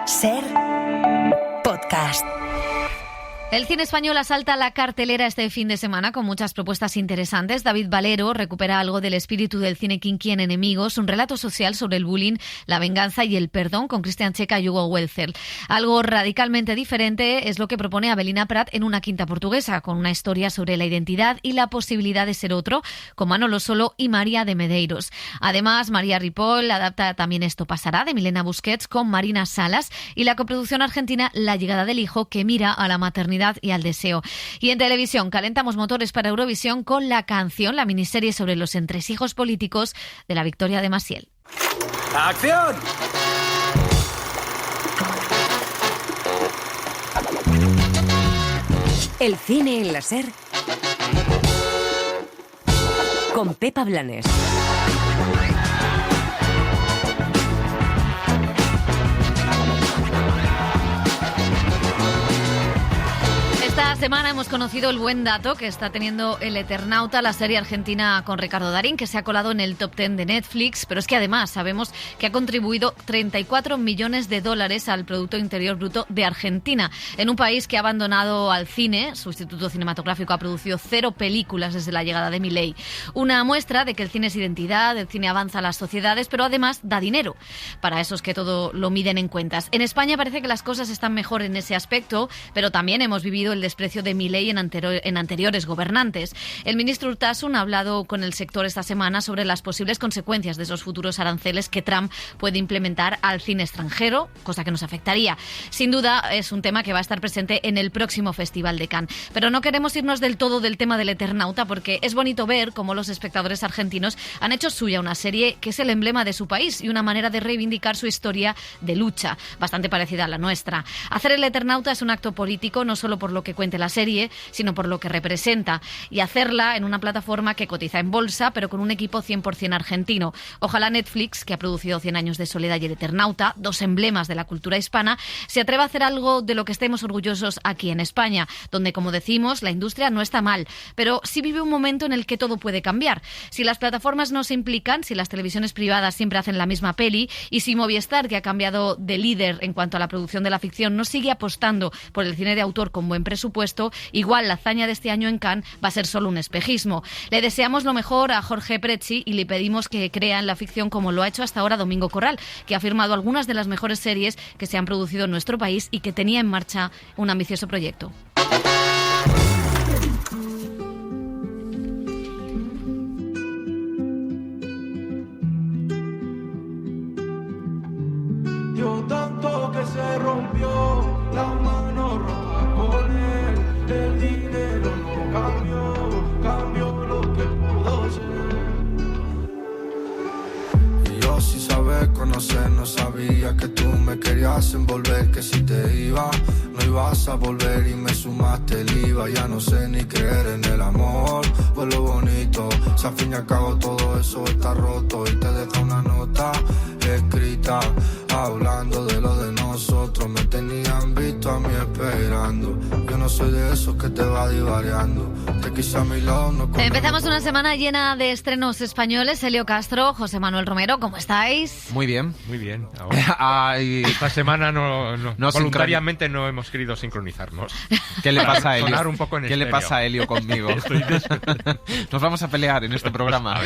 Ser podcast. El cine español asalta la cartelera este fin de semana con muchas propuestas interesantes. David Valero recupera algo del espíritu del cine kinky en Enemigos, un relato social sobre el bullying, la venganza y el perdón con Christian Checa y Hugo Wetzell. Algo radicalmente diferente es lo que propone Abelina Prat en Una quinta portuguesa, con una historia sobre la identidad y la posibilidad de ser otro, con Manolo Solo y María de Medeiros. Además, María Ripoll adapta también Esto pasará, de Milena Busquets, con Marina Salas, y la coproducción argentina La llegada del hijo, que mira a la maternidad y al deseo. Y en televisión calentamos motores para Eurovisión con La canción, la miniserie sobre los entresijos políticos de la victoria de Maciel. ¡Acción! El cine en la Ser con Pepa Blanes. Esta semana hemos conocido el buen dato que está teniendo El Eternauta, la serie argentina con Ricardo Darín, que se ha colado en el top 10 de Netflix, pero es que además sabemos que ha contribuido 34 millones de dólares al Producto Interior Bruto de Argentina, en un país que ha abandonado al cine. Su instituto cinematográfico ha producido 0 películas desde la llegada de Milei. Una muestra de que el cine es identidad, el cine avanza a las sociedades, pero además da dinero para esos que todo lo miden en cuentas. En España parece que las cosas están mejor en ese aspecto, pero también hemos vivido el desprecio de Milei en anteriores gobernantes. El ministro Urtasun ha hablado con el sector esta semana sobre las posibles consecuencias de esos futuros aranceles que Trump puede implementar al cine extranjero, cosa que nos afectaría. Sin duda es un tema que va a estar presente en el próximo Festival de Cannes. Pero no queremos irnos del todo del tema del Eternauta, porque es bonito ver cómo los espectadores argentinos han hecho suya una serie que es el emblema de su país y una manera de reivindicar su historia de lucha, bastante parecida a la nuestra. Hacer El Eternauta es un acto político, no solo por lo que cuente la serie, sino por lo que representa, y hacerla en una plataforma que cotiza en bolsa, pero con un equipo 100% argentino. Ojalá Netflix, que ha producido 100 años de soledad y El Eternauta, 2 emblemas de la cultura hispana, se atreva a hacer algo de lo que estemos orgullosos aquí en España, donde, como decimos, la industria no está mal, pero sí vive un momento en el que todo puede cambiar. Si las plataformas no se implican, si las televisiones privadas siempre hacen la misma peli, y si Movistar, que ha cambiado de líder en cuanto a la producción de la ficción, no sigue apostando por el cine de autor con buen presupuesto, igual la hazaña de este año en Cannes va a ser solo un espejismo. Le deseamos lo mejor a Jorge Preci y le pedimos que crea en la ficción como lo ha hecho hasta ahora Domingo Corral, que ha firmado algunas de las mejores series que se han producido en nuestro país y que tenía en marcha un ambicioso proyecto. Yo tanto que se rompió, la mano rota con él, el dinero no cambió lo que pudo ser. Y yo sin saber conocer, no sabía que tú me querías envolver, que si te iba, no ibas a volver y me sumaste el IVA. Ya no sé ni creer en el amor, pues lo bonito, si al fin y al cabo todo eso está roto y te deja una nota escrita hablando de lo de nosotros. Me tenían visto a mí esperando. Yo no soy de esos que te va divariando. Te quise a mi lado, no. Empezamos una semana llena de estrenos españoles. Elio Castro, José Manuel Romero, ¿cómo estáis? Muy bien. Muy bien. Esta semana no voluntariamente no hemos querido sincronizarnos. ¿Qué le pasa a Elio? Sonar un poco en ¿Qué le pasa a Elio conmigo? Nos vamos a pelear en este programa.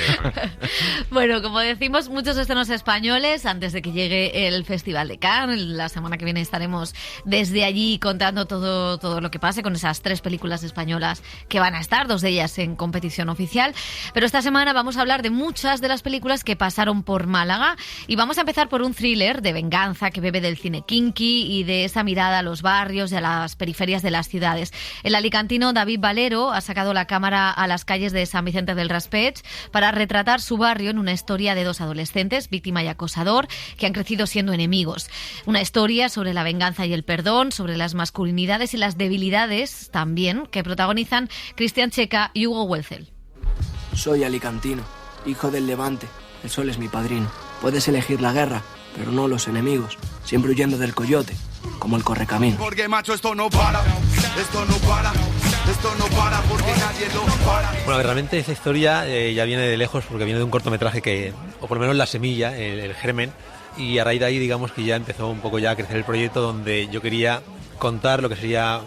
Bueno, como decimos, muchos estrenos españoles antes de que llegue el Festival de Cannes. La semana que viene estaremos desde allí contando todo lo que pase con esas 3 películas españolas que van a estar, 2 de ellas en competición oficial. Pero esta semana vamos a hablar de muchas de las películas que pasaron por Málaga y vamos a empezar por un thriller de venganza que bebe del cine kinky y de esa mirada a los barrios y a las periferias de las ciudades. El alicantino David Valero ha sacado la cámara a las calles de San Vicente del Raspeig para retratar su barrio en una historia de 2 adolescentes, víctima y acosador, que han crecido siendo enemigos. Una historia sobre la venganza y el perdón, sobre las masculinidades y las debilidades también, que protagonizan Christian Checa y Hugo Wetzell. Soy alicantino, hijo del Levante. El sol es mi padrino. Puedes elegir la guerra, pero no los enemigos. Siempre huyendo del coyote, como el correcamino. Porque macho esto no para porque nadie lo para. Bueno, realmente esa historia ya viene de lejos porque viene de un cortometraje que, o por lo menos la semilla, el germen, y a raíz de ahí digamos que ya empezó un poco ya a crecer el proyecto, donde yo quería contar lo que sería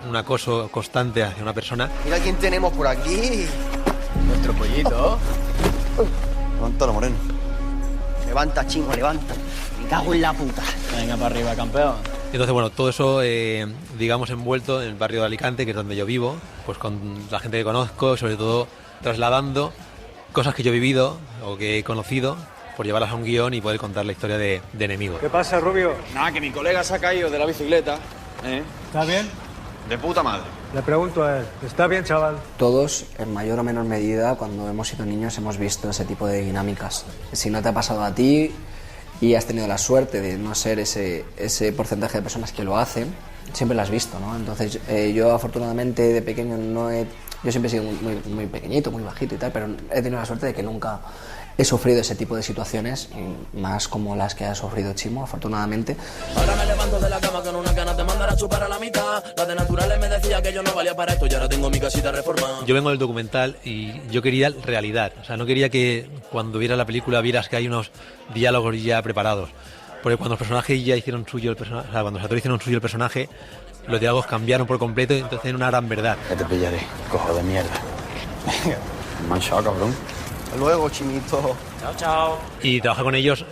un acoso constante hacia una persona. Mira quién tenemos por aquí. Nuestro pollito. Levántalo, Moreno. Levanta, chingo, levanta. Me cago en la puta. Venga para arriba, campeón. Entonces, bueno, todo eso, digamos, envuelto en el barrio de Alicante, que es donde yo vivo, pues con la gente que conozco, sobre todo trasladando cosas que yo he vivido o que he conocido, por llevarlas a un guión y poder contar la historia de enemigos. ¿Qué pasa, Rubio? Nada, que mi colega se ha caído de la bicicleta. ¿Está bien? De puta madre. Le pregunto a él. ¿Está bien, chaval? Todos, en mayor o menor medida, cuando hemos sido niños, hemos visto ese tipo de dinámicas. Si no te ha pasado a ti y has tenido la suerte de no ser ese porcentaje de personas que lo hacen, siempre lo has visto, ¿no? Entonces, yo afortunadamente de pequeño yo siempre he sido muy pequeñito, muy bajito y tal, pero he tenido la suerte de que nunca he sufrido ese tipo de situaciones, y más como las que ha sufrido Chimo, afortunadamente. Ahora me levanto de la cama con unas ganas de mandar a chupar a la mitad. La de naturales me decía que yo no valía para esto y ahora tengo mi casita reformada. Yo vengo del documental y yo quería realidad, o sea, no quería que cuando vieras la película vieras que hay unos diálogos ya preparados, porque cuando los personajes ya hicieron suyo el personaje, o sea, cuando los actores hicieron suyo el personaje, los diálogos cambiaron por completo y entonces era una gran verdad. Ya te pillaré, cojo de mierda. Manchado, cabrón. Hasta luego, Chimito. Chao, chao. Y trabajar con ellos,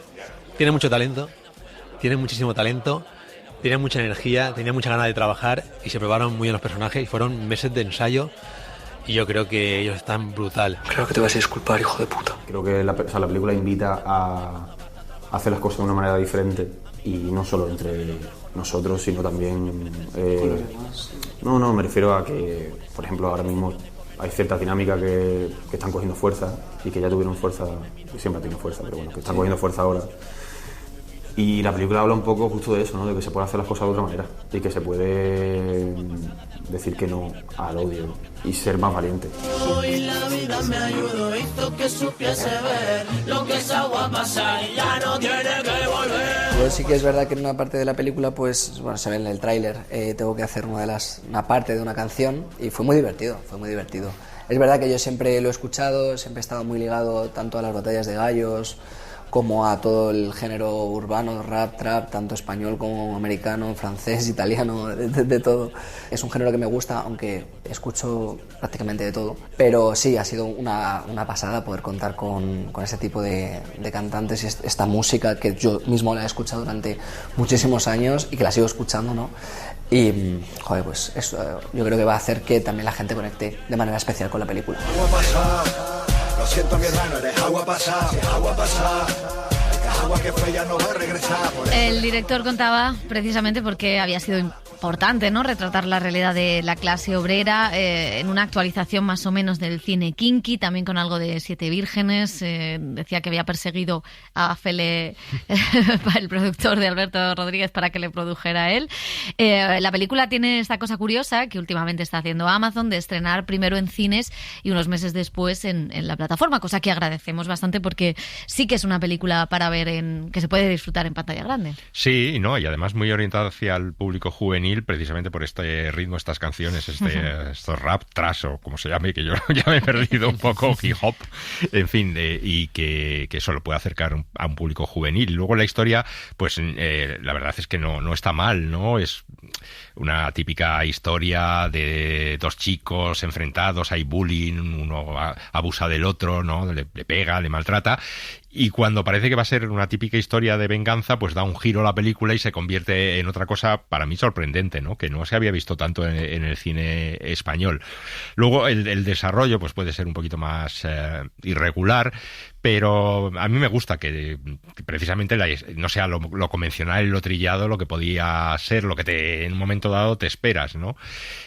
tienen mucho talento, tienen muchísimo talento, tienen mucha energía, tenían mucha ganas de trabajar y se probaron muy bien los personajes y fueron meses de ensayo y yo creo que ellos están brutal. Creo que te vas a disculpar, hijo de puta. Creo que la película invita a hacer las cosas de una manera diferente y no solo entre nosotros, sino también... ¿Con los demás? No, me refiero a que, por ejemplo, ahora mismo hay ciertas dinámicas que están cogiendo fuerza y que ya tuvieron fuerza, que siempre han tenido fuerza, pero bueno, que están cogiendo fuerza ahora. Y la película habla un poco justo de eso, ¿no? De que se puede hacer las cosas de otra manera y que se puede decir que no al odio y ser más valiente. Hoy la vida me ayudó, hizo que supiese ver lo que es agua pasar y ya no tiene que volver. Yo sí que es verdad que en una parte de la película, pues, bueno, se ve en el tráiler, tengo que hacer una parte de una canción y fue muy divertido. Es verdad que yo siempre lo he escuchado, siempre he estado muy ligado tanto a las batallas de gallos como a todo el género urbano, rap, trap, tanto español como americano, francés, italiano, de todo. Es un género que me gusta, aunque escucho prácticamente de todo. Pero sí, ha sido una pasada poder contar con ese tipo de cantantes y esta música que yo mismo la he escuchado durante muchísimos años y que la sigo escuchando, ¿no? Y, joder, pues eso yo creo que va a hacer que también la gente conecte de manera especial con la película. Lo siento, mi hermano, eres agua pasada, agua pasada. Agua que fue ya no va a regresar. El director contaba precisamente porque había sido importante, ¿no?, retratar la realidad de la clase obrera en una actualización más o menos del cine kinky, también con algo de Siete Vírgenes. Decía que había perseguido a Fele, el productor de Alberto Rodríguez, para que le produjera él. La película tiene esta cosa curiosa que últimamente está haciendo Amazon, de estrenar primero en cines y unos meses después en la plataforma, cosa que agradecemos bastante porque sí que es una película para ver que se puede disfrutar en pantalla grande. Sí, no, y además muy orientada hacia el público juvenil, precisamente por este ritmo, estas canciones, estos rap, trash o como se llame, que yo ya me he perdido un poco, hip hop, en fin, y que eso lo puede acercar a un público juvenil. Y luego la historia, pues la verdad es que no está mal, ¿no? Es una típica historia de dos chicos enfrentados, hay bullying, uno abusa del otro, ¿no? Le pega, le maltrata. Y cuando parece que va a ser una típica historia de venganza, pues da un giro la película y se convierte en otra cosa para mí sorprendente, ¿no? Que no se había visto tanto en el cine español. Luego el desarrollo pues puede ser un poquito más irregular, pero a mí me gusta que precisamente no sea lo convencional y lo trillado lo que podía ser, lo que en un momento dado te esperas, ¿no?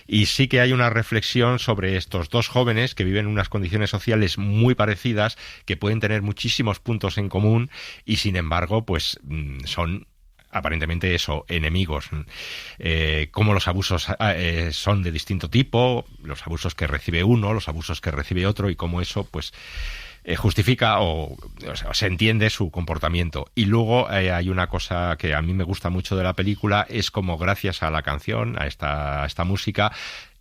Y sí que hay una reflexión sobre estos dos jóvenes que viven en unas condiciones sociales muy parecidas, que pueden tener muchísimos puntos en común y sin embargo pues son aparentemente enemigos. Cómo los abusos son de distinto tipo, los abusos que recibe uno, los abusos que recibe otro, y cómo eso pues justifica o sea, se entiende su comportamiento. Y luego hay una cosa que a mí me gusta mucho de la película, es como gracias a la canción, a esta música,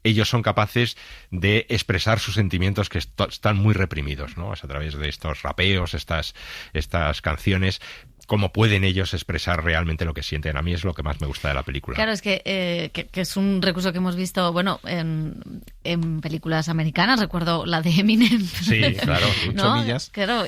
ellos son capaces de expresar sus sentimientos que están muy reprimidos, ¿no? Es a través de estos rapeos, estas canciones, cómo pueden ellos expresar realmente lo que sienten. A mí es lo que más me gusta de la película. Claro, es que es un recurso que hemos visto, bueno, en películas americanas. Recuerdo la de Eminem. Sí, claro. 8 millas. Claro,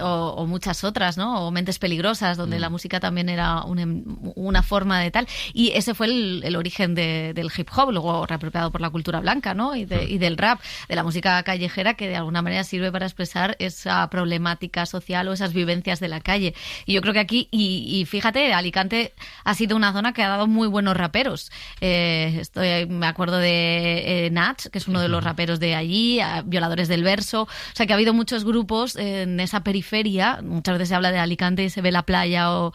o muchas otras, ¿no? O Mentes Peligrosas, donde la música también era una forma de tal. Y ese fue el origen del hip hop, luego reapropiado por la cultura blanca, ¿no? Y del rap, de la música callejera, que de alguna manera sirve para expresar esa problemática social o esas vivencias de la calle. Y yo creo que aquí, y fíjate, Alicante ha sido una zona que ha dado muy buenos raperos. Me acuerdo de Nach, que es uno de los raperos de allí, Violadores del Verso. O sea, que ha habido muchos grupos en esa periferia. Muchas veces se habla de Alicante y se ve la playa o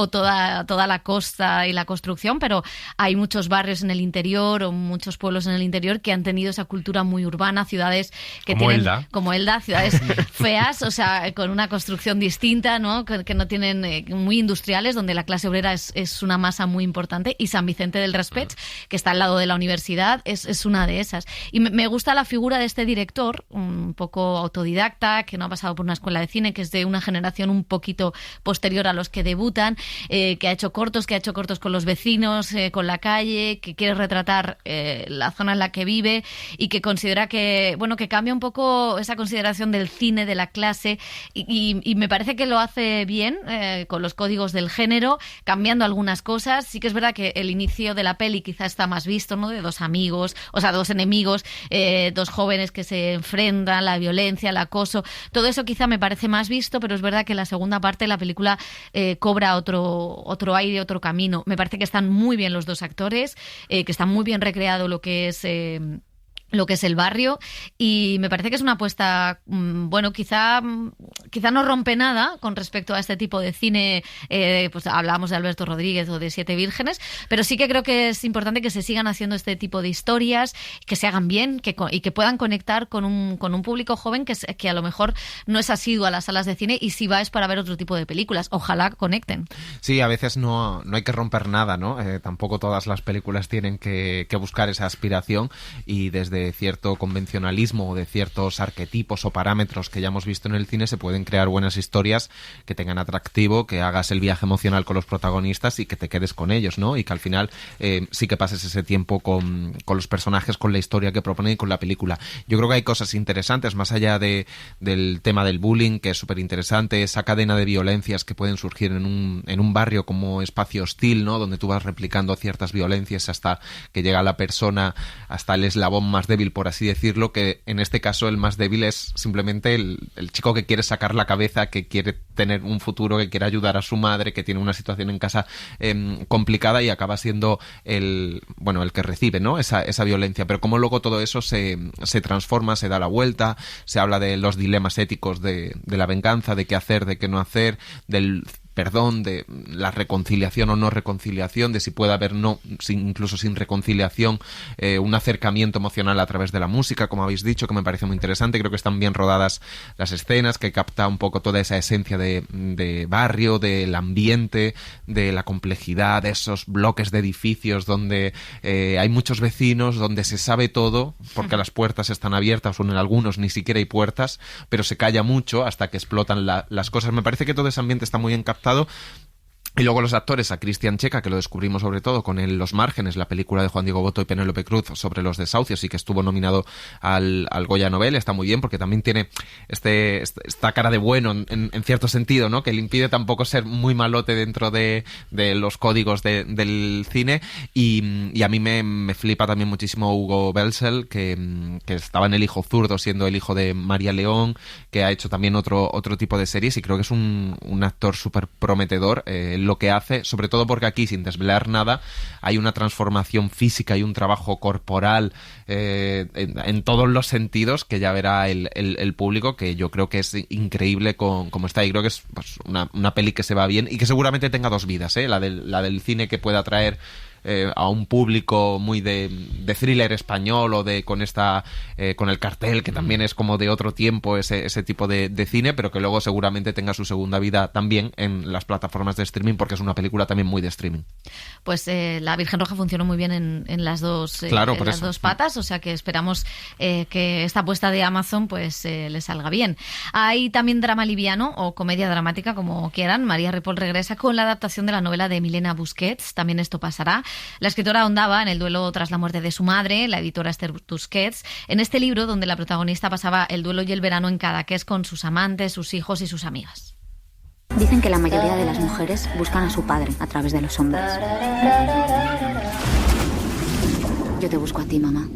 toda la costa y la construcción, pero hay muchos barrios en el interior o muchos pueblos en el interior que han tenido esa cultura muy urbana, ciudades que como tienen... Elda. Como Elda, ciudades feas, o sea, con una construcción distinta, ¿no? Que no tienen, muy industriales, donde la clase obrera es una masa muy importante, y San Vicente del Raspeig, que está al lado de la universidad, es una de esas. Y me gusta la figura de este director, un poco autodidacta, que no ha pasado por una escuela de cine, que es de una generación un poquito posterior a los que debutan, que ha hecho cortos con los vecinos, con la calle, que quiere retratar la zona en la que vive, y que considera que, bueno, que cambia un poco esa consideración del cine, de la clase, y me parece que lo hace bien, con los códigos del género, cambiando algunas cosas. Sí que es verdad que el inicio de la peli quizá está más visto, ¿no? De dos amigos, o sea, dos enemigos, dos jóvenes que se enfrentan, la violencia, el acoso, todo eso quizá me parece más visto, pero es verdad que la segunda parte de la película cobra otro aire, otro camino. Me parece que están muy bien los dos actores, que está muy bien recreado lo que es el barrio, y me parece que es una apuesta, bueno, quizá no rompe nada con respecto a este tipo de cine, pues hablábamos de Alberto Rodríguez o de Siete Vírgenes, pero sí que creo que es importante que se sigan haciendo este tipo de historias, que se hagan bien y que puedan conectar con un público joven que a lo mejor no es asiduo a las salas de cine y si va es para ver otro tipo de películas. Ojalá conecten. Sí, a veces no hay que romper nada, ¿no? Tampoco todas las películas tienen que buscar esa aspiración, y desde cierto convencionalismo o de ciertos arquetipos o parámetros que ya hemos visto en el cine se pueden crear buenas historias que tengan atractivo, que hagas el viaje emocional con los protagonistas y que te quedes con ellos, ¿no? Y que al final sí que pases ese tiempo con los personajes, con la historia que proponen y con la película. Yo creo que hay cosas interesantes, más allá del tema del bullying, que es súper interesante, esa cadena de violencias que pueden surgir en un barrio como espacio hostil, ¿no? Donde tú vas replicando ciertas violencias hasta que llega la persona, hasta el eslabón más débil, por así decirlo, que en este caso el más débil es simplemente el chico que quiere sacar la cabeza, que quiere tener un futuro, que quiere ayudar a su madre, que tiene una situación en casa complicada, y acaba siendo el que recibe, ¿no? esa violencia. Pero como luego todo eso se transforma, se da la vuelta, se habla de los dilemas éticos de la venganza, de qué hacer, de qué no hacer, del perdón, de la reconciliación o no reconciliación, de si puede haber incluso sin reconciliación, un acercamiento emocional a través de la música, como habéis dicho, que me parece muy interesante. Creo que están bien rodadas las escenas, que capta un poco toda esa esencia de barrio, del ambiente, de la complejidad, de esos bloques de edificios donde hay muchos vecinos, donde se sabe todo, porque las puertas están abiertas, o en algunos ni siquiera hay puertas, pero se calla mucho hasta que explotan las cosas. Me parece que todo ese ambiente está muy bien captado. Y luego los actores, a Cristian Checa, que lo descubrimos sobre todo con Los Márgenes, la película de Juan Diego Botto y Penélope Cruz sobre los desahucios, y que estuvo nominado al Goya Nobel. Está muy bien porque también tiene esta cara de bueno en cierto sentido, ¿no? Que le impide tampoco ser muy malote dentro de los códigos del cine. Y a mí me flipa también muchísimo Hugo Belzel, que estaba en El hijo zurdo, siendo el hijo de María León, que ha hecho también otro tipo de series, y creo que es un actor súper prometedor. Lo que hace, sobre todo porque aquí, sin desvelar nada, hay una transformación física y un trabajo corporal en todos los sentidos que ya verá el público, que yo creo que es increíble como está, y creo que es pues, una peli que se va bien y que seguramente tenga dos vidas, la del cine, que pueda traer a un público muy de thriller español o con el cartel, que también es como de otro tiempo ese tipo de cine, pero que luego seguramente tenga su segunda vida también en las plataformas de streaming, porque es una película también muy de streaming. Pues La Virgen Roja funcionó muy bien en las dos, dos patas, o sea que esperamos que esta apuesta de Amazon pues le salga bien. Hay también drama liviano o comedia dramática, como quieran. María Ripoll regresa con la adaptación de la novela de Milena Busquets, También esto pasará. La escritora ahondaba en el duelo tras la muerte de su madre, la editora Esther Tusquets, en este libro donde la protagonista pasaba el duelo y el verano en Cadaqués con sus amantes, sus hijos y sus amigas. Dicen que la mayoría de las mujeres buscan a su padre a través de los hombres. Yo te busco a ti, mamá.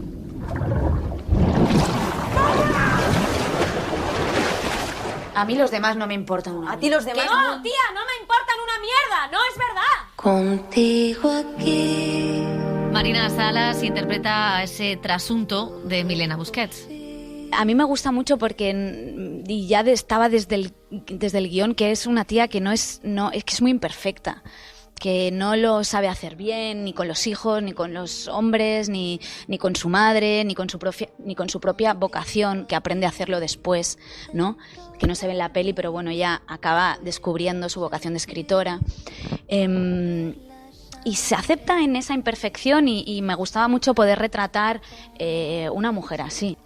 A mí los demás no me importan una. A ti los demás. No, tía, no me importan una mierda, no es verdad. Contigo aquí. Marina Salas interpreta ese trasunto de Milena Busquets. A mí me gusta mucho porque ya estaba desde el guión, que es una tía que es que es muy imperfecta, que no lo sabe hacer bien, ni con los hijos, ni con los hombres, ni con su madre, ni con su propia vocación, que aprende a hacerlo después, ¿no? Que no se ve en la peli, pero bueno, ella acaba descubriendo su vocación de escritora. Y se acepta en esa imperfección y me gustaba mucho poder retratar una mujer así.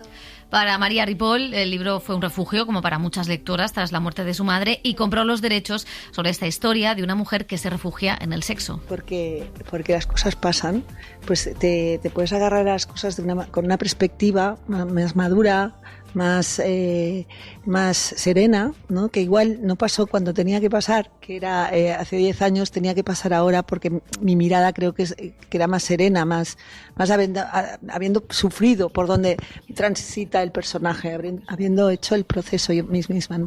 Para María Ripoll, el libro fue un refugio, como para muchas lectoras, tras la muerte de su madre, y compró los derechos sobre esta historia de una mujer que se refugia en el sexo. Porque las cosas pasan, pues te puedes agarrar a las cosas con una perspectiva más madura, más serena, ¿no? Que igual no pasó cuando tenía que pasar, que era hace 10 años, tenía que pasar ahora, porque mi mirada creo que era más serena, más habiendo sufrido por donde transita el personaje, habiendo hecho el proceso yo misma, ¿no?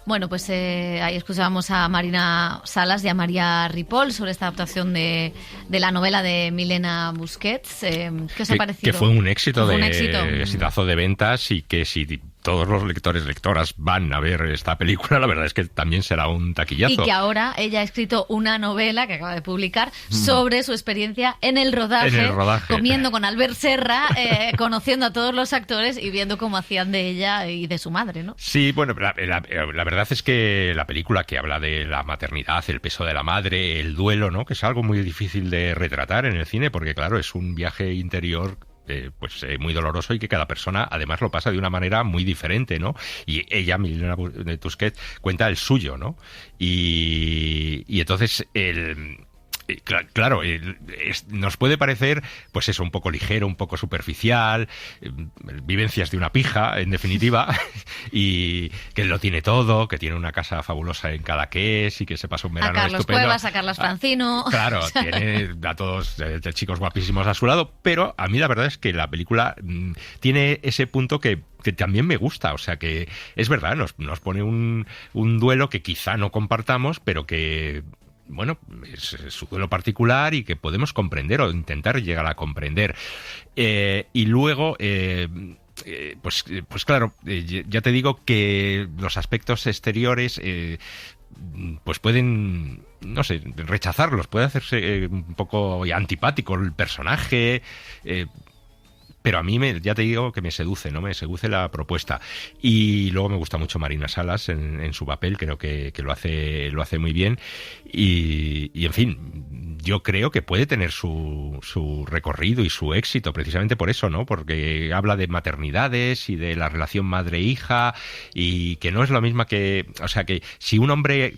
Bueno, pues ahí escuchábamos a Marina Salas y a María Ripoll sobre esta adaptación de la novela de Milena Busquets. ¿Qué os ha parecido? Que fue un éxito, exitazo de ventas, y que si todos los lectoras van a ver esta película, la verdad es que también será un taquillazo. Y que ahora ella ha escrito una novela que acaba de publicar sobre su experiencia en el rodaje. Comiendo con Albert Serra, conociendo a todos los actores y viendo cómo hacían de ella y de su madre, ¿no? Sí, bueno, la verdad es que la película, que habla de la maternidad, el peso de la madre, el duelo, ¿no? Que es algo muy difícil de retratar en el cine, porque claro, es un viaje interior muy doloroso, y que cada persona además lo pasa de una manera muy diferente, ¿no? Y ella, Milena Busquets, cuenta el suyo, ¿no? Y entonces claro, nos puede parecer, pues eso, un poco ligero, un poco superficial, vivencias de una pija, en definitiva, y que lo tiene todo, que tiene una casa fabulosa en Cadaqués y que se pasa un verano estupendo. A Carlos Cuevas, a Carlas Francino. Claro, tiene a todos chicos guapísimos a su lado, pero a mí la verdad es que la película tiene ese punto que también me gusta, o sea que es verdad, nos pone un duelo que quizá no compartamos, pero que bueno, es su duelo particular y que podemos comprender o intentar llegar a comprender. Y luego, pues claro, ya te digo que los aspectos exteriores pues pueden, no sé, rechazarlos, puede hacerse un poco antipático el personaje, pero a mí ya te digo que me seduce, ¿no? Me seduce la propuesta. Y luego me gusta mucho Marina Salas en su papel, creo que lo hace muy bien. Y en fin, yo creo que puede tener su recorrido y su éxito precisamente por eso, ¿no? Porque habla de maternidades y de la relación madre-hija, y que no es lo misma que... O sea, que si un hombre,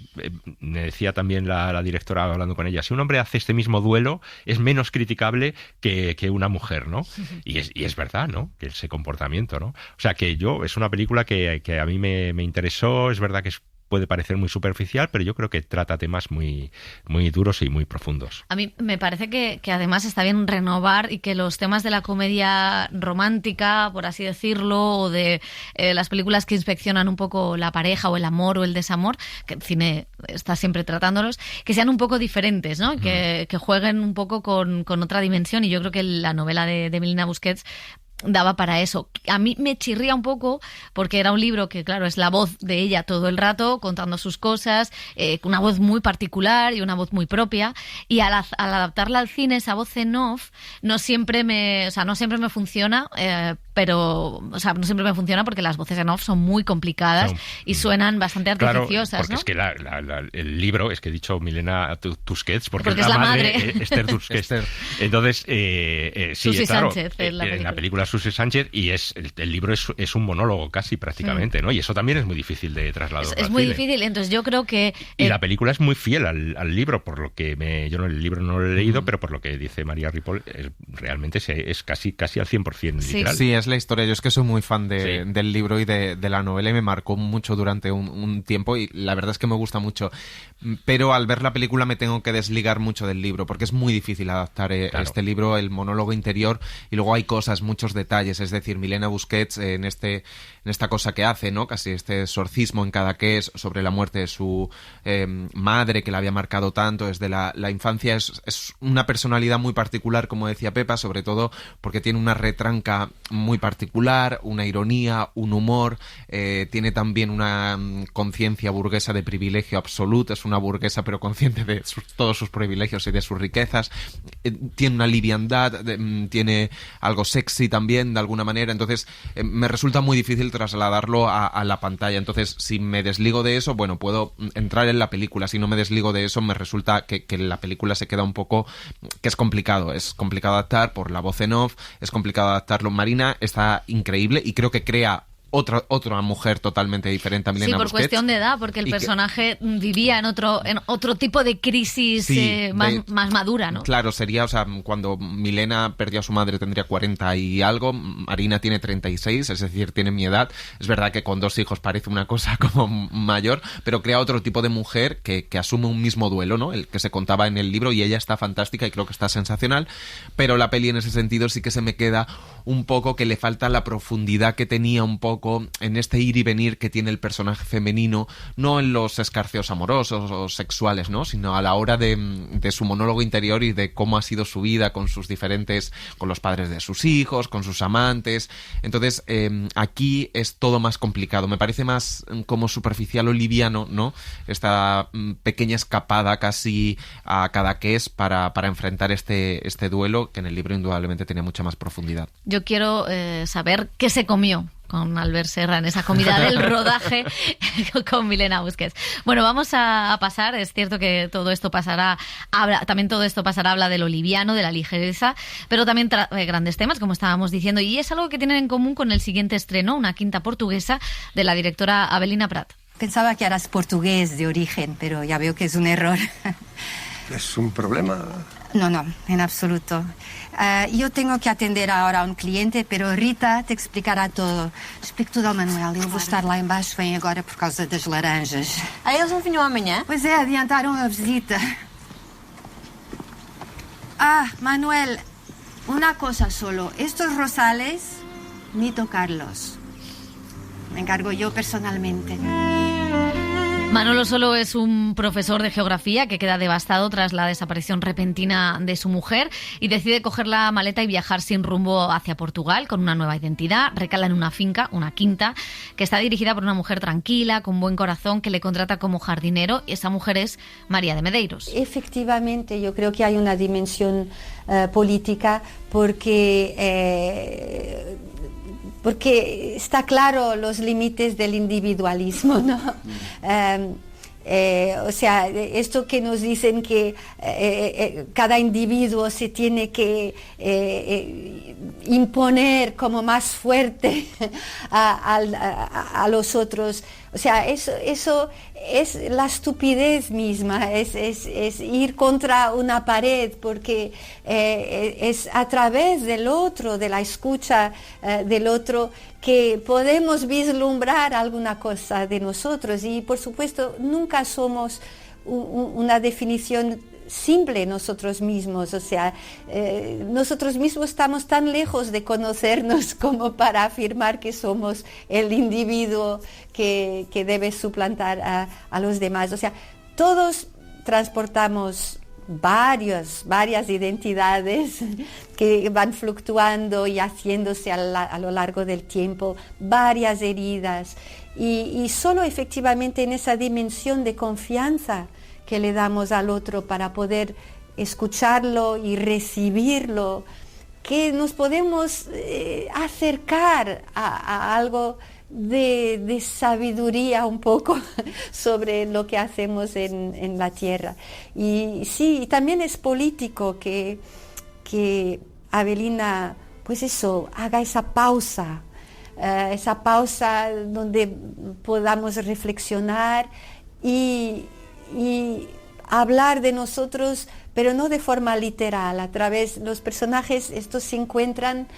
me decía también la directora hablando con ella, si un hombre hace este mismo duelo, es menos criticable que una mujer, ¿no? Y es verdad, ¿no? Que ese comportamiento, ¿no? O sea, que es una película que a mí me interesó. Es verdad que puede parecer muy superficial, pero yo creo que trata temas muy, muy duros y muy profundos. A mí me parece que además está bien renovar, y que los temas de la comedia romántica, por así decirlo, o de las películas que inspeccionan un poco la pareja o el amor o el desamor, que el cine está siempre tratándolos, que sean un poco diferentes, ¿no? Que jueguen un poco con otra dimensión, y yo creo que la novela de Milena Busquets daba para eso. A mí me chirría un poco porque era un libro que, claro, es la voz de ella todo el rato, contando sus cosas, una voz muy particular y una voz muy propia, y al adaptarla al cine, esa voz en off no siempre me funciona, pero no siempre me funciona porque las voces en off son muy complicadas y suenan bastante artificiosas, claro, porque ¿no? es que el libro, es que he dicho Milena Tusquets, porque es la madre. Esther Tusquets. Entonces, sí, Susi claro, Sánchez en la película Susi Sánchez, y el libro es un monólogo casi prácticamente, ¿no? Y eso también es muy difícil de trasladar. Es muy difícil, entonces yo creo que... Y la película es muy fiel al libro, por lo que yo el libro no lo he leído, pero por lo que dice María Ripoll, realmente es casi al 100% literal. Sí, es la historia. Yo es que soy muy fan del libro y de la novela, y me marcó mucho durante un tiempo, y la verdad es que me gusta mucho. Pero al ver la película me tengo que desligar mucho del libro, porque es muy difícil adaptar este libro, el monólogo interior, y luego hay cosas, muchos detalles. Es decir, Milena Busquets en esta cosa que hace, ¿no? Casi este exorcismo en Cadaqués sobre la muerte de su madre, que la había marcado tanto desde la infancia. Es una personalidad muy particular, como decía Pepa, sobre todo porque tiene una retranca muy particular, una ironía, un humor, tiene también una conciencia burguesa de privilegio absoluto. Es una burguesa pero consciente de todos sus privilegios y de sus riquezas. Tiene una liviandad, tiene algo sexy también, de alguna manera. Entonces me resulta muy difícil trasladarlo a la pantalla. Entonces, si me desligo de eso, bueno, puedo entrar en la película. Si no me desligo de eso, me resulta que la película se queda un poco... que es complicado adaptar por la voz en off, es complicado adaptarlo. Marina está increíble y creo que crea otra mujer totalmente diferente a Milena Busquets. Busquets. Sí, por cuestión de edad, porque el personaje vivía en otro tipo de crisis más madura, ¿no? Claro, sería, cuando Milena perdió a su madre tendría 40 y algo, Marina tiene 36, es decir, tiene mi edad. Es verdad que con 2 hijos parece una cosa como mayor, pero crea otro tipo de mujer que asume un mismo duelo, ¿no? El que se contaba en el libro, y ella está fantástica y creo que está sensacional, pero la peli en ese sentido sí que se me queda un poco que le falta la profundidad que tenía un poco en este ir y venir que tiene el personaje femenino, no en los escarceos amorosos o sexuales, ¿no? Sino a la hora de su monólogo interior y de cómo ha sido su vida con los padres de sus hijos, con sus amantes. Entonces, aquí es todo más complicado. Me parece más como superficial o liviano, ¿no? Esta pequeña escapada casi a Cadaqués para enfrentar este duelo, que en el libro indudablemente tenía mucha más profundidad. Yo quiero saber qué se comió con Albert Serra en esa comida del rodaje con Milena Busquets. Bueno, vamos a pasar, es cierto que todo esto pasará, habla de lo liviano, de la ligereza, pero también grandes temas, como estábamos diciendo, y es algo que tienen en común con el siguiente estreno, una quinta portuguesa de la directora Avelina Prat. Pensaba que eras portugués de origen, pero ya veo que es un error. ¿Es un problema? No, en absoluto. Yo tengo que atender ahora a um cliente, pero Rita te explicará todo. Explico tudo ao Manuel. Eu vou estar lá embaixo, vem agora por causa das laranjas. Eles não vinham amanhã? Pois é, adiantaram a visita. Manuel, una cosa solo. Estos rosales, ni tocarlos. Me encargo yo personalmente. Manolo Solo es un profesor de geografía que queda devastado tras la desaparición repentina de su mujer y decide coger la maleta y viajar sin rumbo hacia Portugal con una nueva identidad. Recala en una finca, una quinta, que está dirigida por una mujer tranquila, con buen corazón, que le contrata como jardinero. Y esa mujer es María de Medeiros. Efectivamente, yo creo que hay una dimensión política porque está claro los límites del individualismo, ¿no? O sea, esto que nos dicen que cada individuo se tiene que imponer como más fuerte a los otros. O sea, eso es la estupidez misma, es ir contra una pared, porque es a través del otro, de la escucha del otro, que podemos vislumbrar alguna cosa de nosotros. Y por supuesto nunca somos una definición simple nosotros mismos, o sea, nosotros mismos estamos tan lejos de conocernos como para afirmar que somos el individuo que debe suplantar a los demás. O sea, todos transportamos varias identidades que van fluctuando y haciéndose a lo largo del tiempo, varias heridas, y solo efectivamente en esa dimensión de confianza que le damos al otro para poder escucharlo y recibirlo, que nos podemos acercar a algo de sabiduría un poco sobre lo que hacemos en la tierra. Y sí, también es político que Avelina, pues eso, haga esa pausa donde podamos reflexionar y hablar de nosotros, pero no de forma literal. A través, los personajes estos se encuentran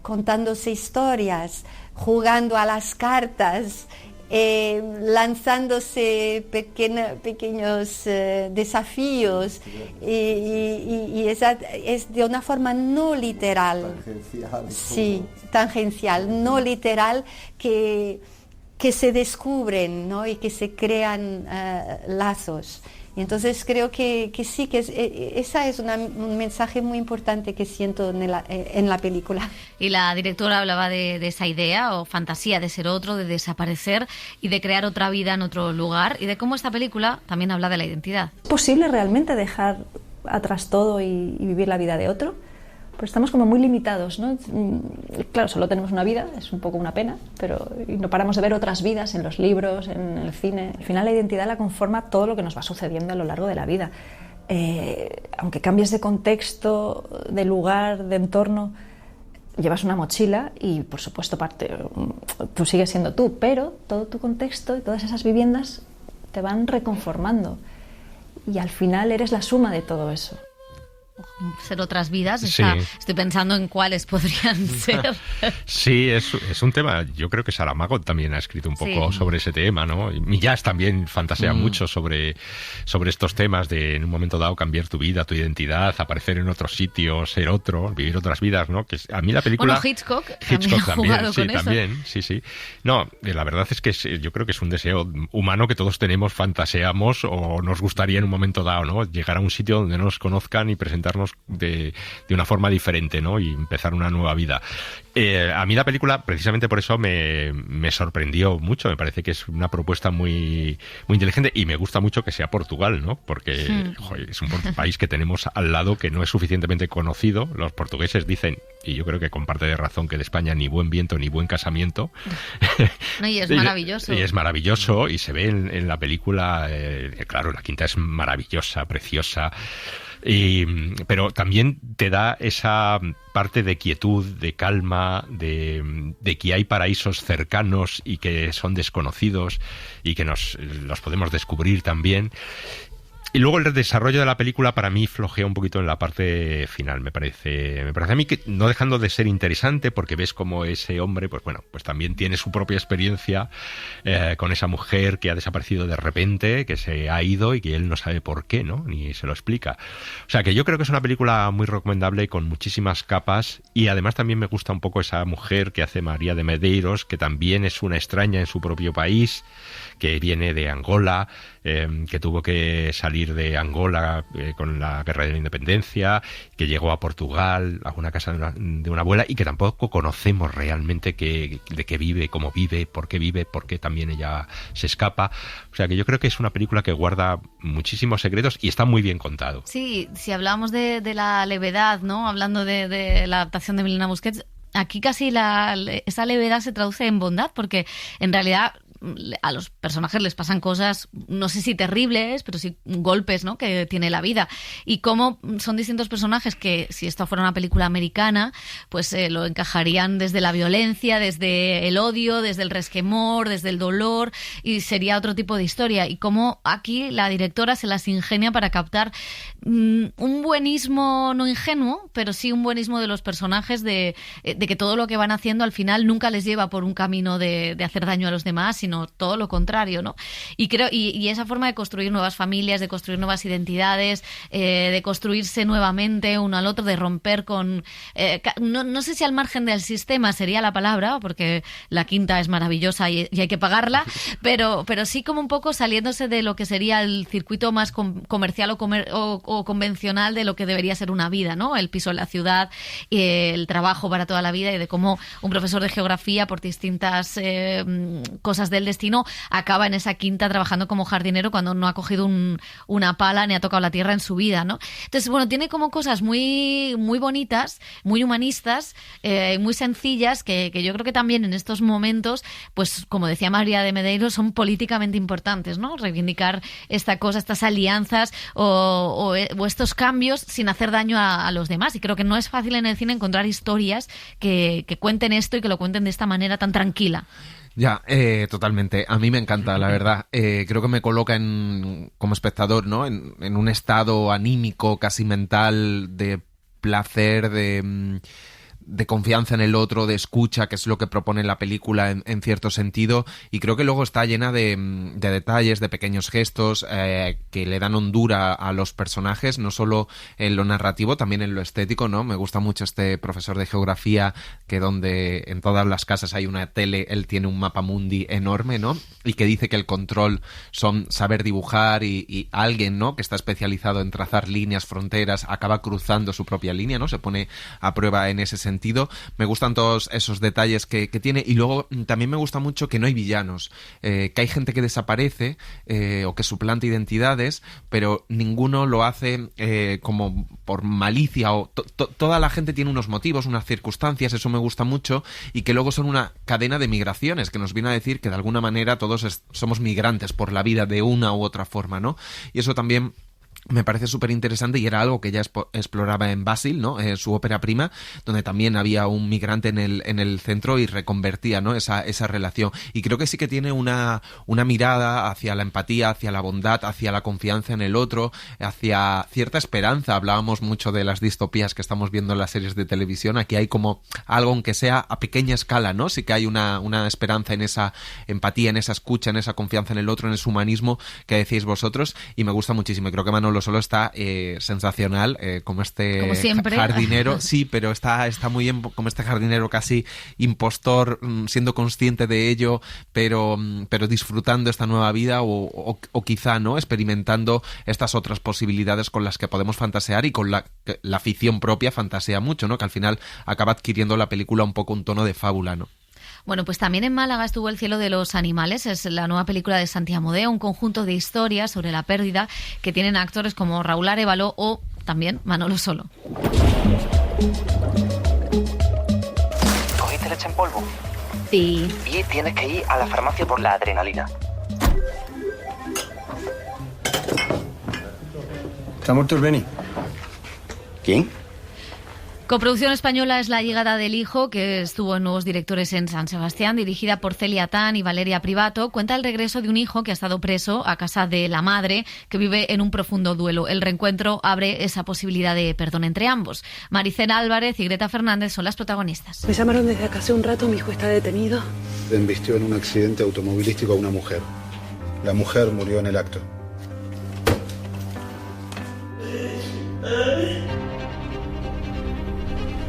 contándose historias, jugando a las cartas, lanzándose pequeños desafíos, y esa es de una forma no literal, tangencial, no literal, que se descubren, ¿no? Y que se crean lazos. Y entonces creo que sí, que esa es un mensaje muy importante que siento en la película. Y la directora hablaba de esa idea o fantasía de ser otro, de desaparecer y de crear otra vida en otro lugar, y de cómo esta película también habla de la identidad. ¿Es posible realmente dejar atrás todo y vivir la vida de otro? Pues estamos como muy limitados, ¿no? Claro, solo tenemos una vida, es un poco una pena, pero no paramos de ver otras vidas en los libros, en el cine. Al final la identidad la conforma todo lo que nos va sucediendo a lo largo de la vida. Aunque cambies de contexto, de lugar, de entorno, llevas una mochila y, por supuesto, tú sigues siendo tú, pero todo tu contexto y todas esas viviendas te van reconformando. Y al final eres la suma de todo eso. Ser otras vidas, Sí. Estoy pensando en cuáles podrían ser. Sí, es un tema. Yo creo que Saramago también ha escrito un poco sobre ese tema, ¿no? Y Millás también fantasea mucho sobre estos temas de, en un momento dado, cambiar tu vida, tu identidad, aparecer en otro sitio, ser otro, vivir otras vidas, ¿no? Que a mí la película... Bueno, Hitchcock también ha jugado con eso. Sí. No, la verdad es que yo creo que es un deseo humano que todos tenemos, fantaseamos o nos gustaría en un momento dado, ¿no? Llegar a un sitio donde no nos conozcan y presentarnos de una forma diferente, ¿no? Y empezar una nueva vida. A mí la película, precisamente por eso, me sorprendió mucho. Me parece que es una propuesta muy, muy inteligente, y me gusta mucho que sea Portugal, ¿no? Porque joder, es un país que tenemos al lado que no es suficientemente conocido. Los portugueses dicen, y yo creo que con parte de razón, que de España ni buen viento ni buen casamiento. No, y es maravilloso. Y es maravilloso, y se ve en la película, claro, la quinta es maravillosa, preciosa. Pero también te da esa parte de quietud, de calma, de que hay paraísos cercanos y que son desconocidos y que los podemos descubrir también. Y luego el desarrollo de la película para mí flojea un poquito en la parte final, me parece a mí, que no dejando de ser interesante, porque ves como ese hombre, pues bueno, pues también tiene su propia experiencia con esa mujer que ha desaparecido de repente, que se ha ido y que él no sabe por qué, ¿no? Ni se lo explica. O sea que yo creo que es una película muy recomendable, con muchísimas capas, y además también me gusta un poco esa mujer que hace María de Medeiros, que también es una extraña en su propio país, que viene de Angola, que tuvo que salir de Angola con la guerra de la independencia, que llegó a Portugal, a una casa de una abuela, y que tampoco conocemos realmente de qué vive, cómo vive, por qué también ella se escapa. O sea que yo creo que es una película que guarda muchísimos secretos y está muy bien contado. Sí, si hablábamos de la levedad, ¿no? Hablando de la adaptación de Milena Busquets, aquí casi esa levedad se traduce en bondad, porque en realidad a los personajes les pasan cosas, no sé si terribles, pero sí golpes, ¿no?, que tiene la vida. Y cómo son distintos personajes que, si esto fuera una película americana, pues lo encajarían desde la violencia, desde el odio, desde el resquemor, desde el dolor, y sería otro tipo de historia. Y cómo aquí la directora se las ingenia para captar un buenismo no ingenuo, pero sí un buenismo de los personajes, de que todo lo que van haciendo al final nunca les lleva por un camino de hacer daño a los demás, sino sino todo lo contrario, ¿no? Y creo y esa forma de construir nuevas familias, de construir nuevas identidades, de construirse nuevamente uno al otro, de romper con... no sé si al margen del sistema sería la palabra, porque la quinta es maravillosa y hay que pagarla, pero sí como un poco saliéndose de lo que sería el circuito más comercial o convencional de lo que debería ser una vida, ¿no? El piso en la ciudad, el trabajo para toda la vida, y de cómo un profesor de geografía, por distintas cosas del destino, acaba en esa quinta trabajando como jardinero cuando no ha cogido una pala ni ha tocado la tierra en su vida, ¿no? Entonces, bueno, tiene como cosas muy, muy bonitas, muy humanistas, muy sencillas, que yo creo que también en estos momentos, pues como decía María de Medeiros, son políticamente importantes, ¿no? Reivindicar esta cosa, estas alianzas o estos cambios sin hacer daño a los demás. Y creo que no es fácil en el cine encontrar historias que cuenten esto y que lo cuenten de esta manera tan tranquila. Ya, totalmente. A mí me encanta, la verdad. Creo que me coloca como espectador, ¿no? En un estado anímico, casi mental, de placer, de confianza en el otro, de escucha, que es lo que propone la película en cierto sentido, y creo que luego está llena de detalles, de pequeños gestos que le dan hondura a los personajes, no solo en lo narrativo, también en lo estético, ¿no? Me gusta mucho este profesor de geografía que donde en todas las casas hay una tele, él tiene un mapamundi enorme, ¿no? Y que dice que el control son saber dibujar y alguien, ¿no? Que está especializado en trazar líneas, fronteras, acaba cruzando su propia línea, ¿no? Se pone a prueba en ese sentido. Me gustan todos esos detalles que tiene, y luego también me gusta mucho que no hay villanos, que hay gente que desaparece o que suplanta identidades, pero ninguno lo hace como por malicia, o toda la gente tiene unos motivos, unas circunstancias, eso me gusta mucho, y que luego son una cadena de migraciones que nos viene a decir que de alguna manera todos somos migrantes por la vida de una u otra forma, ¿no? Y eso también me parece súper interesante, y era algo que ya exploraba en Basil, ¿no? Su ópera prima, donde también había un migrante en el centro y reconvertía, ¿no? esa relación. Y creo que sí que tiene una mirada hacia la empatía, hacia la bondad, hacia la confianza en el otro, hacia cierta esperanza. Hablábamos mucho de las distopías que estamos viendo en las series de televisión. Aquí hay como algo, aunque sea a pequeña escala, ¿no? Sí que hay una esperanza en esa empatía, en esa escucha, en esa confianza en el otro, en ese humanismo que decís vosotros, y me gusta muchísimo. Y creo que Manolo Solo está sensacional, como jardinero, sí, pero está muy bien, como este jardinero casi impostor, siendo consciente de ello, pero disfrutando esta nueva vida o quizá, ¿no? Experimentando estas otras posibilidades con las que podemos fantasear y con la ficción propia fantasea mucho, ¿no? Que al final acaba adquiriendo la película un poco un tono de fábula, ¿no? Bueno, pues también en Málaga estuvo El cielo de los animales, es la nueva película de Santi Amodeo, un conjunto de historias sobre la pérdida que tienen actores como Raúl Arévalo o también Manolo Solo. ¿Cogiste leche en polvo? Sí. Y tienes que ir a la farmacia por la adrenalina. ¿Está muerto el Beni? ¿Quién? Coproducción española es La llegada del hijo, que estuvo en Nuevos Directores en San Sebastián, dirigida por Celia Tan y Valeria Privato. Cuenta el regreso de un hijo que ha estado preso a casa de la madre, que vive en un profundo duelo. El reencuentro abre esa posibilidad de perdón entre ambos. Maricela Álvarez y Greta Fernández son las protagonistas. Me llamaron desde acá hace un rato, mi hijo está detenido. Embistió en un accidente automovilístico a una mujer. La mujer murió en el acto.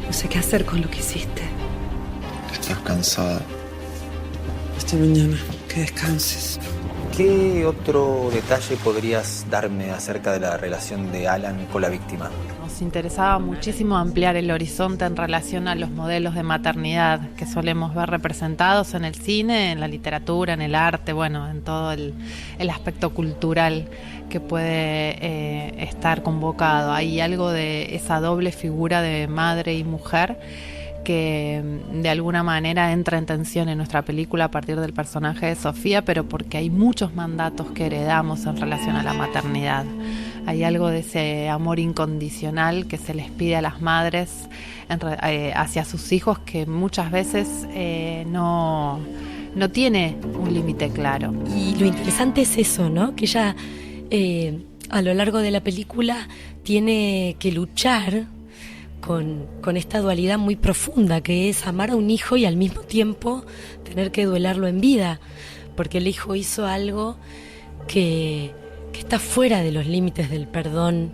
No sé qué hacer con lo que hiciste. Estás cansada. Hasta mañana. Que descanses. ¿Qué otro detalle podrías darme acerca de la relación de Alan con la víctima? Nos interesaba muchísimo ampliar el horizonte en relación a los modelos de maternidad que solemos ver representados en el cine, en la literatura, en el arte, bueno, en todo el aspecto cultural que puede estar convocado. Hay algo de esa doble figura de madre y mujer que de alguna manera entra en tensión en nuestra película a partir del personaje de Sofía, pero porque hay muchos mandatos que heredamos en relación a la maternidad. Hay algo de ese amor incondicional que se les pide a las madres hacia sus hijos, que muchas veces no tiene un límite claro. Y lo interesante es eso, ¿no? Que ella a lo largo de la película tiene que luchar con esta dualidad muy profunda que es amar a un hijo y al mismo tiempo tener que duelarlo en vida, porque el hijo hizo algo que está fuera de los límites del perdón.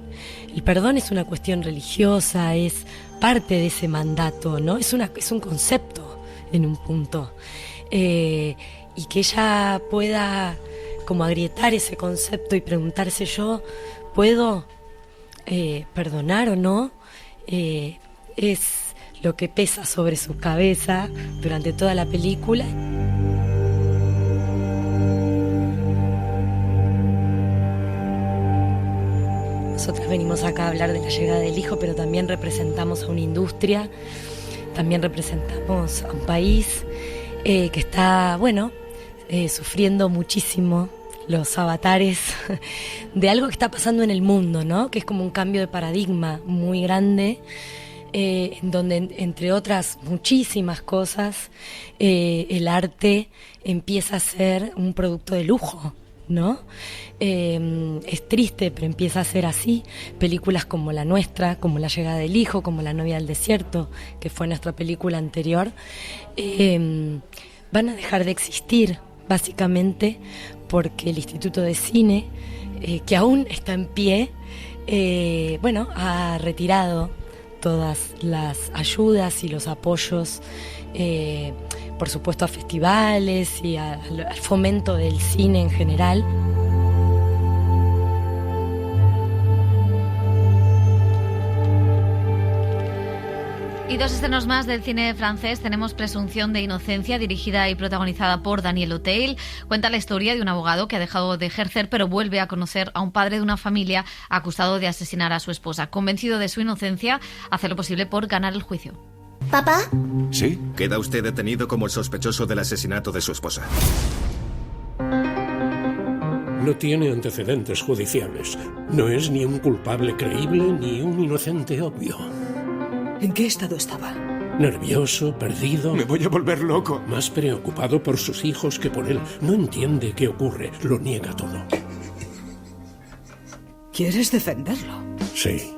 El perdón es una cuestión religiosa, es parte de ese mandato, ¿no? Es un concepto en un punto. Y que ella pueda como agrietar ese concepto y preguntarse, ¿yo puedo perdonar o no? Es lo que pesa sobre su cabeza durante toda la película. Nosotras venimos acá a hablar de la llegada del hijo, pero también representamos a una industria, también representamos a un país que está, sufriendo muchísimo los avatares de algo que está pasando en el mundo, ¿no? Que es como un cambio de paradigma muy grande, en donde, entre otras muchísimas cosas, el arte empieza a ser un producto de lujo, ¿no? Es triste, pero empieza a ser así. Películas como la nuestra, como La llegada del hijo, como La novia del desierto, que fue nuestra película anterior, van a dejar de existir, básicamente, porque el Instituto de Cine, que aún está en pie, ha retirado todas las ayudas y los apoyos, por supuesto a festivales y al fomento del cine en general. Y dos estrenos más del cine francés. Tenemos Presunción de inocencia, dirigida y protagonizada por Daniel Auteuil. Cuenta la historia de un abogado que ha dejado de ejercer, pero vuelve a conocer a un padre de una familia acusado de asesinar a su esposa. Convencido de su inocencia, hace lo posible por ganar el juicio. ¿Papá? Sí, queda usted detenido como el sospechoso del asesinato de su esposa. No tiene antecedentes judiciales. No es ni un culpable creíble ni un inocente obvio. ¿En qué estado estaba? Nervioso, perdido. Me voy a volver loco. Más preocupado por sus hijos que por él. No entiende qué ocurre. Lo niega todo. ¿Quieres defenderlo? Sí.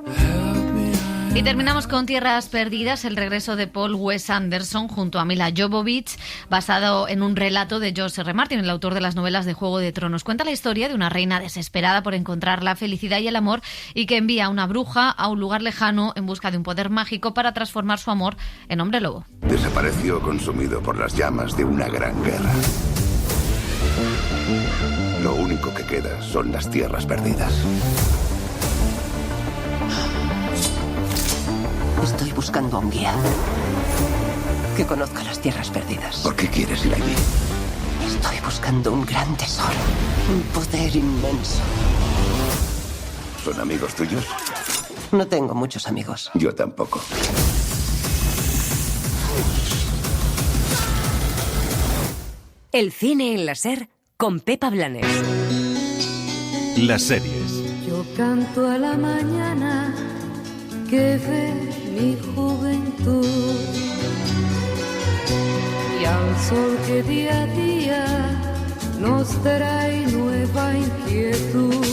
Y terminamos con Tierras Perdidas, el regreso de Paul Wes Anderson junto a Mila Jovovich, basado en un relato de George R. Martin, el autor de las novelas de Juego de Tronos. Cuenta la historia de una reina desesperada por encontrar la felicidad y el amor y que envía a una bruja a un lugar lejano en busca de un poder mágico para transformar su amor en hombre lobo. Desapareció consumido por las llamas de una gran guerra. Lo único que queda son las Tierras Perdidas. Estoy buscando a un guía que conozca las Tierras Perdidas. ¿Por qué quieres ir allí? Estoy buscando un gran tesoro, un poder inmenso. ¿Son amigos tuyos? No tengo muchos amigos. Yo tampoco. El cine en la SER con Pepa Blanes. Las series. Yo canto a la mañana que ve mi juventud y al sol que día a día nos trae nueva inquietud.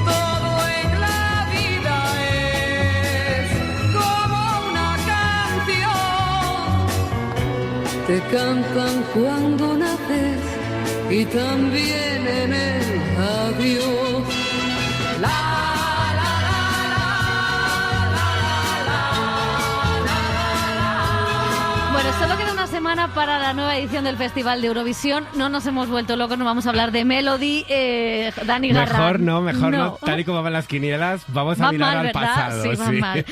Todo en la vida es como una canción. Te cantan cuando naces y también en el avión. Bueno, solo queda una semana para la nueva edición del Festival de Eurovisión. No nos hemos vuelto locos, no vamos a hablar de Melody, Dani Garra. Mejor no. Tal y como van las quinielas, vamos a mirar al pasado. Sí, van mal.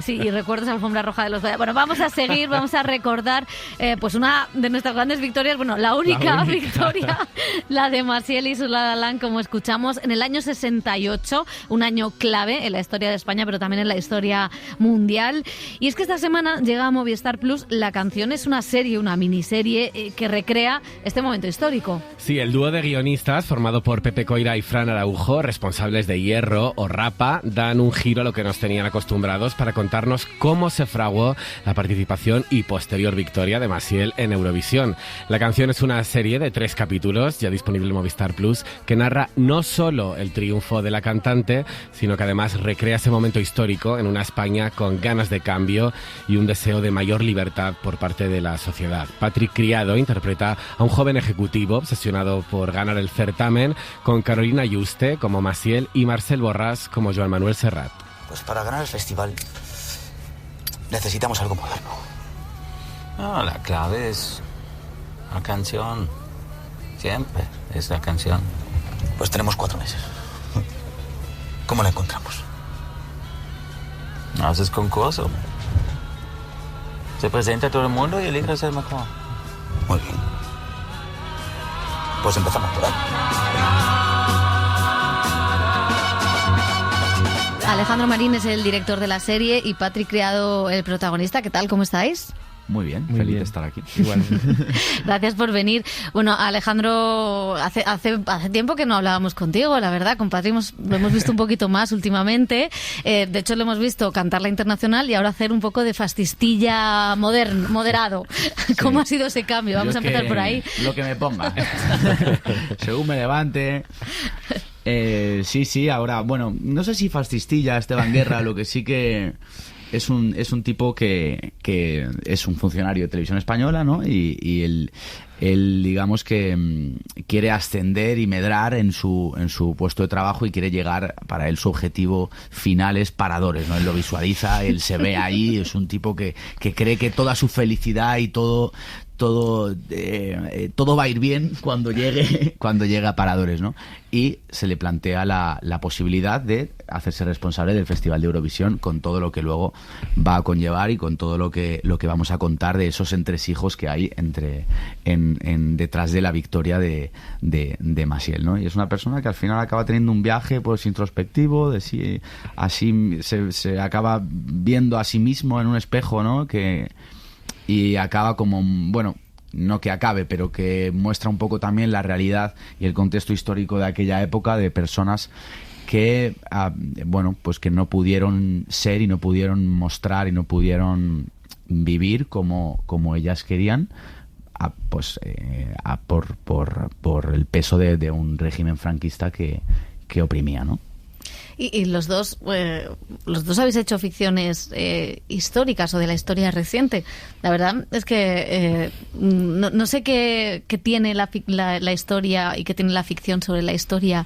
Sí, y recuerdos a alfombra roja de los Goya. Bueno, vamos a seguir, vamos a recordar pues una de nuestras grandes victorias, bueno, la única victoria, la de Maciel y su La La Land, como escuchamos, en el año 68, un año clave en la historia de España, pero también en la historia mundial. Y es que esta semana llega a Movistar Plus La Canción. Es una serie, una miniserie que recrea este momento histórico. Sí, el dúo de guionistas formado por Pepe Coira y Fran Araujo, responsables de Hierro o Rapa, dan un giro a lo que nos tenían acostumbrados para contarnos cómo se fraguó la participación y posterior victoria de Maciel en Eurovisión. La Canción es una serie de 3 capítulos, ya disponible en Movistar Plus, que narra no solo el triunfo de la cantante, sino que además recrea ese momento histórico en una España con ganas de cambio y un deseo de mayor libertad por parte de la sociedad sociedad. Patrick Criado interpreta a un joven ejecutivo obsesionado por ganar el certamen, con Carolina Juste como Maciel y Marcel Borràs como Joan Manuel Serrat. Pues para ganar el festival necesitamos algo moderno. La clave es la canción. Siempre es la canción. Pues tenemos 4 meses. ¿Cómo la encontramos? Haces concurso. Se presenta a todo el mundo y eliges el mejor. Muy bien. Pues empezamos por ahí. Alejandro Marín es el director de la serie y Patrick Criado el protagonista. ¿Qué tal? ¿Cómo estáis? Muy bien, feliz de estar aquí. Igualmente. Gracias por venir. Bueno, Alejandro, hace tiempo que no hablábamos contigo, la verdad. Con Patrick lo hemos visto un poquito más últimamente. De hecho, lo hemos visto cantar la internacional y ahora hacer un poco de fascistilla moderado. Sí. ¿Cómo ha sido ese cambio? Vamos a empezar por ahí. Lo que me ponga. Según me levante. Sí, ahora, bueno, no sé si fascistilla Esteban Guerra, lo que sí que... Es un tipo que es un funcionario de Televisión Española, ¿no? Y él digamos que quiere ascender y medrar en su puesto de trabajo y quiere llegar, para él su objetivo final es Paradores, ¿no? Él lo visualiza, él se ve ahí, es un tipo que cree que toda su felicidad y todo va a ir bien cuando llegue a Paradores, ¿no? Y se le plantea la posibilidad de hacerse responsable del Festival de Eurovisión, con todo lo que luego va a conllevar y con todo lo que vamos a contar de esos entresijos que hay detrás de la victoria de Maciel, ¿no? Y es una persona que al final acaba teniendo un viaje pues introspectivo, así se acaba viendo a sí mismo en un espejo, ¿no? Y acaba como, bueno, no que acabe, pero que muestra un poco también la realidad y el contexto histórico de aquella época, de personas que, pues que no pudieron ser y no pudieron mostrar y no pudieron vivir como ellas querían, por el peso de un régimen franquista que oprimía, ¿no? Y los dos habéis hecho ficciones históricas o de la historia reciente. La verdad es que no sé qué tiene la historia y qué tiene la ficción sobre la historia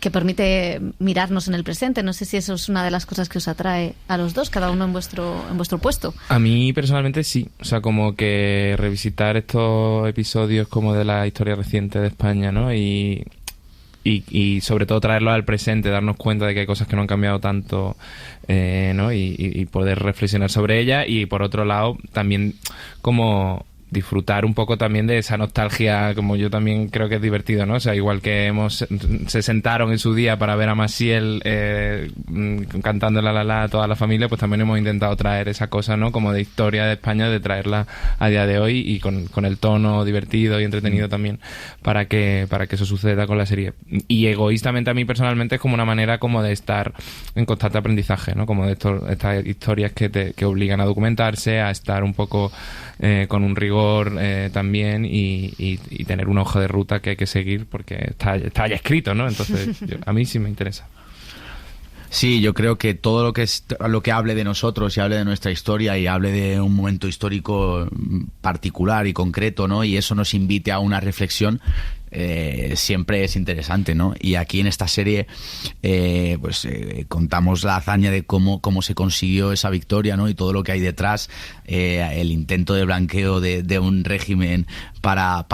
que permite mirarnos en el presente. No sé si eso es una de las cosas que os atrae a los dos, cada uno en vuestro puesto. A mí personalmente sí, o sea, como que revisitar estos episodios como de la historia reciente de España, ¿no? Y sobre todo traerlo al presente, darnos cuenta de que hay cosas que no han cambiado tanto, ¿no? Y poder reflexionar sobre ellas. Y por otro lado también como disfrutar un poco también de esa nostalgia, como yo también creo que es divertido, ¿no? O sea, igual que se sentaron en su día para ver a Maciel cantando la a toda la familia, pues también hemos intentado traer esa cosa, ¿no? Como de historia de España, de traerla a día de hoy y con el tono divertido y entretenido también para que eso suceda con la serie. Y egoístamente a mí personalmente es como una manera como de estar en constante aprendizaje, ¿no? Como de estas historias que obligan a documentarse, a estar un poco con un rigor también y tener una hoja de ruta que hay que seguir porque está ya escrito, ¿no? Entonces a mí sí me interesa. Sí, yo creo que todo lo que hable de nosotros y hable de nuestra historia y hable de un momento histórico particular y concreto, ¿no? Y eso nos invite a una reflexión, siempre es interesante, ¿no? Y aquí en esta serie contamos la hazaña de cómo se consiguió esa victoria, ¿no? Y todo lo que hay detrás, el intento de blanqueo de un régimen para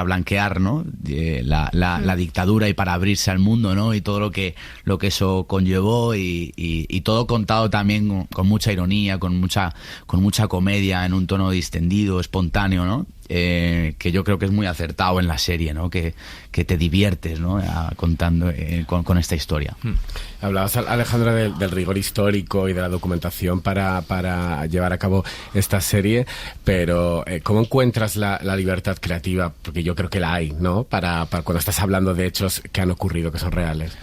blanquear, ¿no? La dictadura y para abrirse al mundo, ¿no? Y todo lo que eso conllevó y todo contado también con mucha ironía, con mucha comedia, en un tono distendido, espontáneo, ¿no? Que yo creo que es muy acertado en la serie, ¿no? Que te diviertes, ¿no? Contando con esta historia. Hablabas, Alejandra, del rigor histórico y de la documentación para llevar a cabo esta serie, pero ¿cómo encuentras la libertad creativa? Porque yo creo que la hay, ¿no? Para cuando estás hablando de hechos que han ocurrido, que son reales.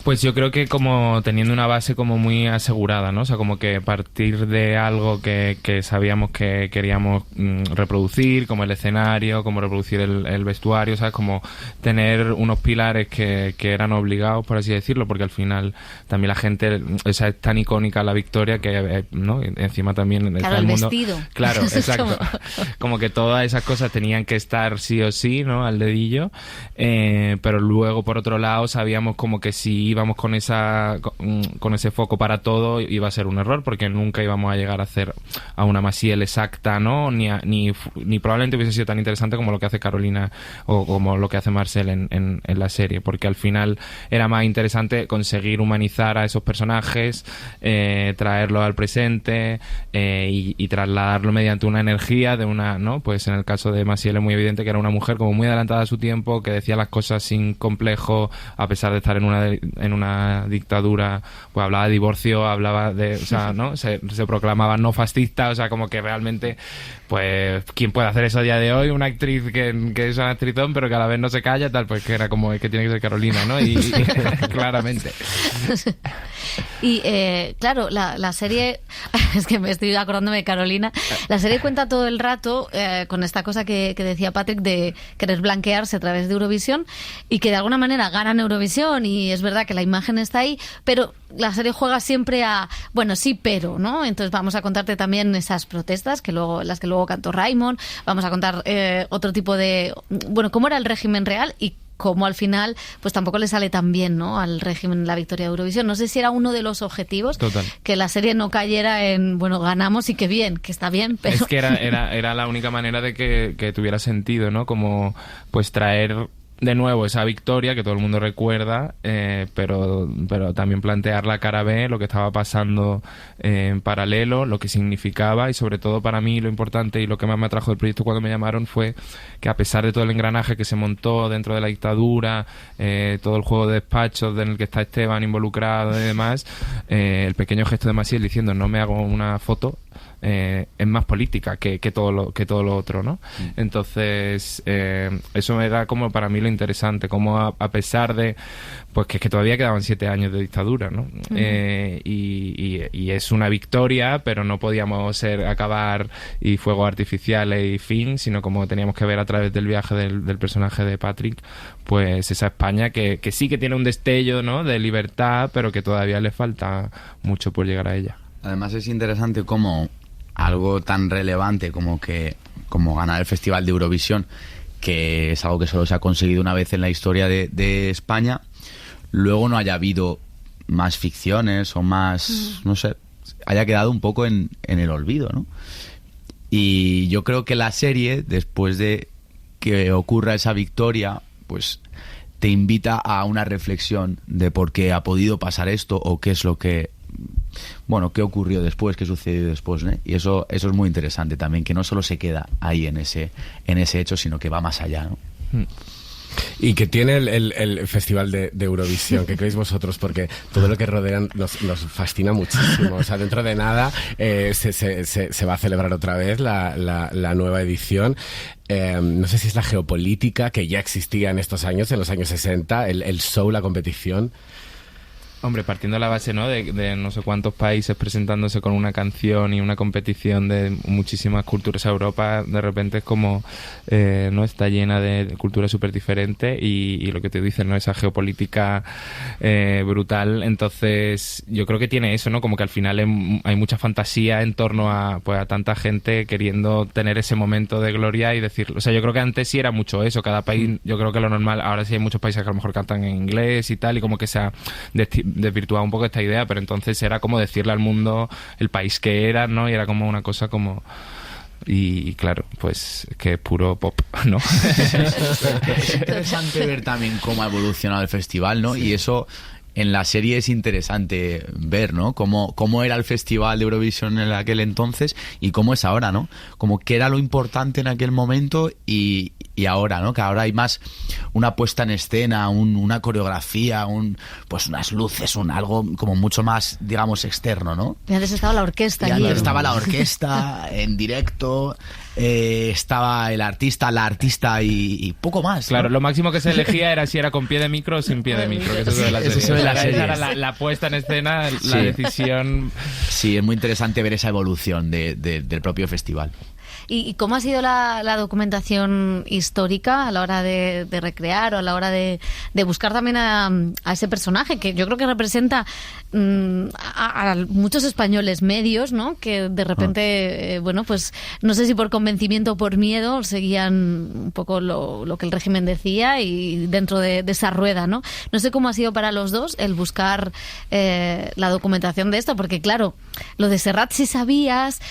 Pues yo creo que como teniendo una base como muy asegurada, ¿no? O sea, como que partir de algo que sabíamos que queríamos reproducir, como el escenario, como reproducir el vestuario, ¿sabes? Como tener unos pilares que eran obligados, por así decirlo, porque al final también la gente, o sea, es tan icónica la Victoria que, ¿no? Encima también claro, está el mundo... vestido. Claro, exacto. Como que todas esas cosas tenían que estar sí o sí, ¿no? Al dedillo, pero luego, por otro lado, sabíamos como que si íbamos con ese foco para todo iba a ser un error, porque nunca íbamos a llegar a hacer a una Maciel exacta, ¿no? Ni probablemente hubiese sido tan interesante como lo que hace Carolina o como lo que hace Marcel en la serie, porque al final era más interesante conseguir humanizar a esos personajes, traerlos al presente y trasladarlo mediante una energía de una, ¿no? Pues en el caso de Maciel es muy evidente que era una mujer como muy adelantada a su tiempo, que decía las cosas sin complejo, a pesar de estar en una dictadura, pues hablaba de divorcio, hablaba de, o sea, ¿no? Se proclamaba no fascista, o sea, como que realmente, pues, ¿quién puede hacer eso a día de hoy? Una actriz que es una actrizón, pero que a la vez no se calla, tal, pues que era como, es que tiene que ser Carolina, ¿no? Y claramente. Y, claro, la serie, es que me estoy acordándome de Carolina, la serie cuenta todo el rato con esta cosa que decía Patrick de querer blanquearse a través de Eurovisión y que de alguna manera ganan Eurovisión y es verdad que la imagen está ahí, pero la serie juega siempre a, bueno, sí, pero, ¿no? Entonces vamos a contarte también esas protestas las que luego cantó Raimon, vamos a contar otro tipo de, bueno, cómo era el régimen real y cómo al final pues tampoco le sale tan bien, ¿no? Al régimen la victoria de Eurovisión. No sé si era uno de los objetivos. Total. Que la serie no cayera en, bueno, ganamos y qué bien, que está bien, pero... Es que era la única manera de que tuviera sentido, ¿no? Como pues traer de nuevo esa victoria que todo el mundo recuerda, pero también plantear la cara B, lo que estaba pasando en paralelo, lo que significaba y sobre todo para mí lo importante y lo que más me atrajo del proyecto cuando me llamaron fue que a pesar de todo el engranaje que se montó dentro de la dictadura, todo el juego de despachos en el que está Esteban involucrado y demás, el pequeño gesto de Maciel diciendo no me hago una foto, es más política que todo lo otro, ¿no? Entonces eso era como para mí lo interesante, como a pesar de pues que todavía quedaban 7 años de dictadura, ¿no? Y es una victoria, pero no podíamos acabar y fuegos artificiales y fin, sino como teníamos que ver a través del viaje del personaje de Patrick, pues esa España que sí que tiene un destello, ¿no? De libertad, pero que todavía le falta mucho por llegar a ella. Además es interesante como algo tan relevante como ganar el Festival de Eurovisión, que es algo que solo se ha conseguido una vez en la historia de España, luego no haya habido más ficciones o más, no sé, haya quedado un poco en el olvido, ¿no? Y yo creo que la serie, después de que ocurra esa victoria, pues te invita a una reflexión de por qué ha podido pasar esto o qué es lo que... Bueno, qué ocurrió después, qué sucedió después, ¿no? Y eso es muy interesante también, que no solo se queda ahí en ese hecho, sino que va más allá, ¿no? Y que tiene el Festival de Eurovisión, ¿qué creéis vosotros? Porque todo lo que rodean nos fascina muchísimo. O sea, dentro de nada se va a celebrar otra vez la nueva edición. No sé si es la geopolítica que ya existía en estos años, en los años 60, el show, la competición. Hombre, partiendo de la base, ¿no? De no sé cuántos países presentándose con una canción y una competición de muchísimas culturas a Europa, de repente es como, ¿no? Está llena de culturas súper diferentes y lo que te dicen, ¿no? Esa geopolítica brutal. Entonces, yo creo que tiene eso, ¿no? Como que al final hay mucha fantasía en torno a tanta gente queriendo tener ese momento de gloria y decirlo. O sea, yo creo que antes sí era mucho eso. Cada país, yo creo que lo normal, ahora sí hay muchos países que a lo mejor cantan en inglés y tal, y como que se ha desvirtuado un poco esta idea, pero entonces era como decirle al mundo el país que era, ¿no? Y era como una cosa como... Y claro, pues que es puro pop, ¿no? Es interesante ver también cómo ha evolucionado el festival, ¿no? Sí. Y eso en la serie es interesante ver, ¿no? Cómo era el Festival de Eurovisión en aquel entonces y cómo es ahora, ¿no? Como qué era lo importante en aquel momento y y ahora, ¿no? Que ahora hay más una puesta en escena, una coreografía, pues unas luces, algo como mucho más, digamos, externo, ¿no? Y antes estaba la orquesta. Y allí. antes estaba la orquesta en directo, estaba el artista, la artista y poco más, ¿no? Claro, lo máximo que se elegía era si era con pie de micro o sin pie de micro, que eso es de la serie. Eso de la serie. Esa era la puesta en escena, la decisión. Sí, es muy interesante ver esa evolución del propio festival. ¿Y cómo ha sido la documentación histórica a la hora de recrear o a la hora de buscar también a ese personaje que yo creo que representa a muchos españoles medios, ¿no? Que de repente, bueno, pues no sé si por convencimiento o por miedo seguían un poco lo que el régimen decía y dentro de esa rueda, ¿no? No sé cómo ha sido para los dos el buscar la documentación de esto, porque claro, lo de Serrat sí sabías,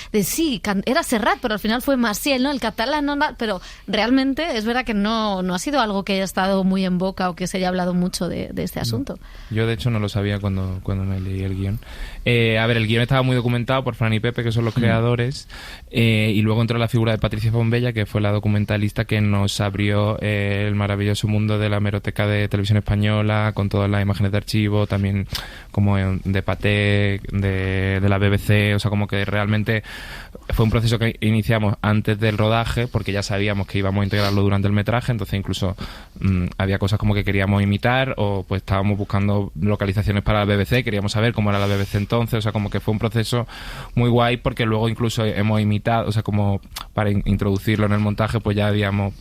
era Serrat, pero al final fue Maciel, ¿no? El catalán, no, pero realmente es verdad que no ha sido algo que haya estado muy en boca o que se haya hablado mucho de este asunto. Yo de hecho no lo sabía cuando me leí el guión. A ver, el guión estaba muy documentado por Fran y Pepe, que son los creadores, y luego entró la figura de Patricia Fontbella, que fue la documentalista que nos abrió el maravilloso mundo de la hemeroteca de Televisión Española, con todas las imágenes de archivo, también como de Pathé, de la BBC, o sea, como que realmente fue un proceso que iniciamos antes del rodaje, porque ya sabíamos que íbamos a integrarlo durante el metraje, entonces incluso había cosas como que queríamos imitar, o pues estábamos buscando localizaciones para la BBC, queríamos saber cómo era la BBC entonces, o sea, como que fue un proceso muy guay, porque luego incluso hemos imitado, o sea, como para introducirlo en el montaje, pues ya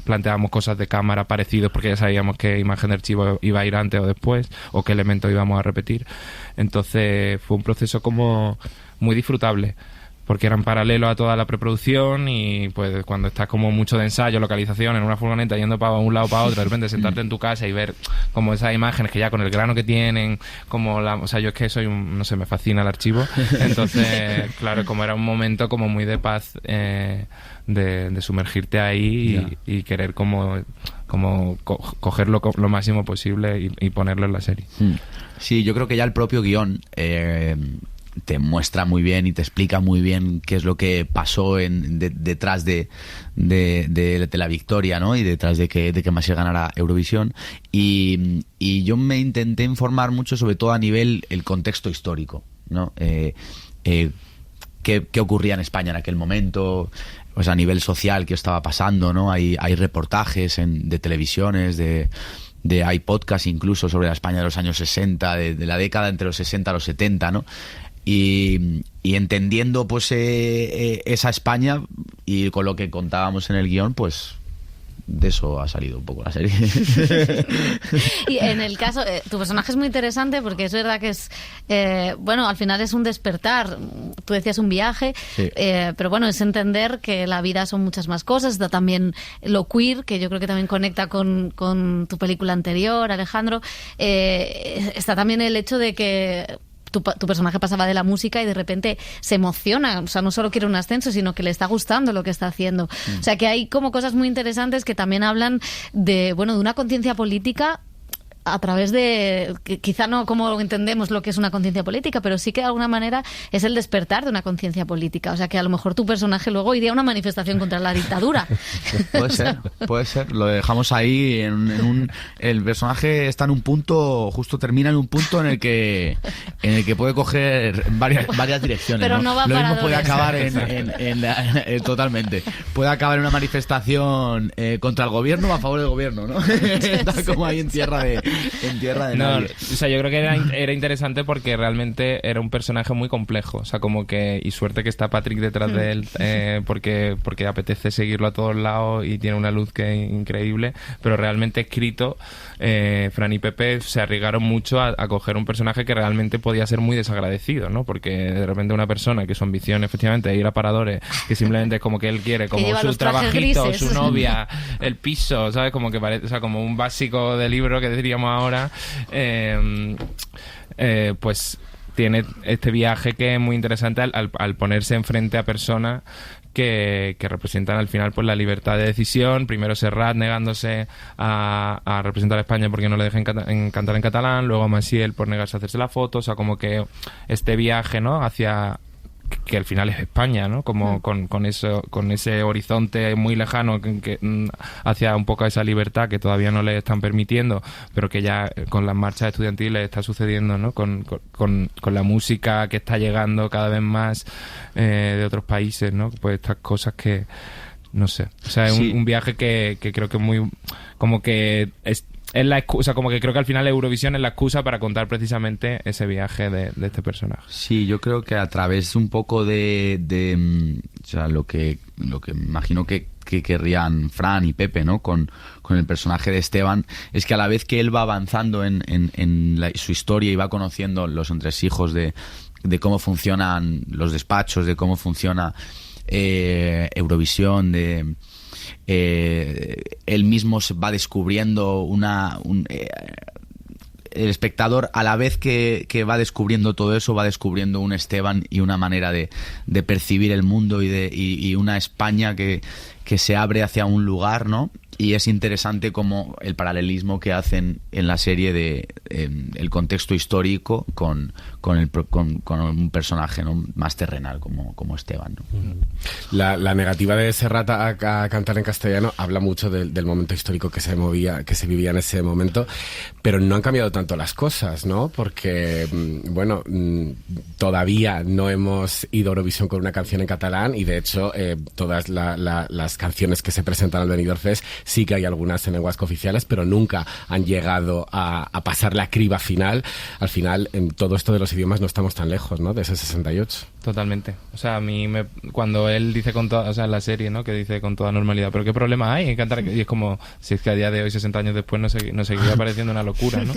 planteábamos cosas de cámara parecidos, porque ya sabíamos qué imagen de archivo iba a ir antes o después, o qué elementos íbamos a repetir. Entonces fue un proceso como muy disfrutable, porque eran paralelos a toda la preproducción, y pues cuando estás como mucho de ensayo, localización, en una furgoneta yendo para un lado para otro, de repente sentarte en tu casa y ver como esas imágenes que ya con el grano que tienen, o sea, yo es que soy no sé, me fascina el archivo, entonces claro, como era un momento como muy de paz, de sumergirte ahí y querer como cogerlo lo máximo posible y ponerlo en la serie. Sí, yo creo que ya el propio guión te muestra muy bien y te explica muy bien qué es lo que pasó detrás de la victoria, ¿no? Y detrás de que Maciel ganara Eurovisión. Y yo me intenté informar mucho, sobre todo a nivel el contexto histórico, ¿no? Qué ocurría en España en aquel momento, pues a nivel social, qué estaba pasando, ¿no? Hay reportajes de televisiones, hay podcasts incluso sobre la España de los años 60, de la década entre los 60 y los 70, ¿no? Y entendiendo pues esa España y con lo que contábamos en el guión, pues de eso ha salido un poco la serie. Y en el caso, tu personaje es muy interesante porque es verdad que es, bueno, al final es un despertar. Tú decías un viaje, sí. Pero bueno, es entender que la vida son muchas más cosas. Está también lo queer, que yo creo que también conecta con tu película anterior, Alejandro. Está también el hecho de que tu personaje pasaba de la música y de repente se emociona, o sea, no solo quiere un ascenso, sino que le está gustando lo que está haciendo. O sea, que hay como cosas muy interesantes que también hablan de una conciencia política a través de, quizá no como entendemos lo que es una conciencia política, pero sí que de alguna manera es el despertar de una conciencia política. O sea, que a lo mejor tu personaje luego iría a una manifestación contra la dictadura. Puede ser. Lo dejamos ahí el personaje está en un punto, justo termina en un punto en el que puede coger varias direcciones. Pero no va lo para mismo puede acabar totalmente. Puede acabar en una manifestación contra el gobierno o a favor del gobierno, ¿no? Está como ahí en tierra de nadie. O sea, yo creo que era interesante porque realmente era un personaje muy complejo, o sea, como que, y suerte que está Patrick detrás de él, porque apetece seguirlo a todos lados y tiene una luz que es increíble, pero realmente escrito, Fran y Pepe se arriesgaron mucho a coger un personaje que realmente podía ser muy desagradecido, ¿no? Porque de repente una persona que su ambición efectivamente es ir a paradores, que simplemente es como que él quiere como su trabajito, su novia, el piso, ¿sabes? Como que parece, o sea, como un básico de libro que diríamos ahora, pues tiene este viaje que es muy interesante al ponerse enfrente a personas que representan al final pues la libertad de decisión. Primero Serrat negándose a representar a España porque no le dejan cantar en catalán, luego Maciel por negarse a hacerse la foto, o sea, como que este viaje, ¿no?, hacia que al final es España, ¿no? Como con ese horizonte muy lejano hacia un poco esa libertad que todavía no le están permitiendo, pero que ya con las marchas estudiantiles está sucediendo, ¿no? Con la música que está llegando cada vez más de otros países, ¿no? Pues estas cosas que no sé, o sea, es un viaje que creo que es muy como que es la excusa, como que creo que al final Eurovisión es la excusa para contar precisamente ese viaje de este personaje. Sí, yo creo que a través un poco de o sea, lo que imagino que querrían Fran y Pepe, ¿no? Con el personaje de Esteban, es que a la vez que él va avanzando en su historia y va conociendo los entresijos de cómo funcionan los despachos, de cómo funciona Eurovisión, él mismo se va descubriendo el espectador, a la vez que va descubriendo todo eso, va descubriendo un Esteban y una manera de percibir el mundo y una España que se abre hacia un lugar, ¿no? Y es interesante como el paralelismo que hacen en la serie de el contexto histórico con un personaje, ¿no? Más terrenal como Esteban, ¿no? La negativa de Serrat a cantar en castellano habla mucho del momento histórico que se vivía en ese momento, pero no han cambiado tanto las cosas, ¿no? Porque, bueno, todavía no hemos ido a Eurovisión con una canción en catalán y de hecho todas las canciones que se presentan al Benidorm Fest sí que hay algunas en lenguas cooficiales, pero nunca han llegado a pasar la criba final. Al final, en todo esto de los idiomas no estamos tan lejos, ¿no? De ese 68. Totalmente. O sea, a mí cuando él dice o sea, en la serie, ¿no? Que dice con toda normalidad, ¿pero qué problema hay en cantar? Y es como, si es que a día de hoy, 60 años después, nos seguiría pareciendo una locura, ¿no?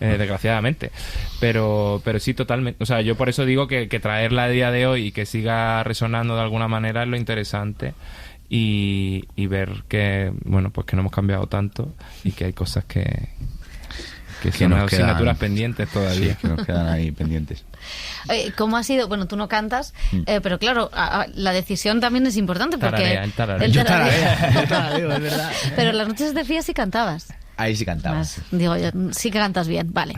Desgraciadamente. Pero sí, totalmente. O sea, yo por eso digo que traerla a día de hoy y que siga resonando de alguna manera es lo interesante. Y ver que, bueno, pues que no hemos cambiado tanto y que hay cosas que son asignaturas pendientes todavía. Sí, que nos quedan ahí pendientes. ¿Cómo ha sido? Bueno, tú no cantas, pero claro, la decisión también es importante porque... Yo tarareo, es verdad. Pero en las noches de FIA sí cantabas. Ahí sí cantabas. Digo, sí que cantas bien, vale.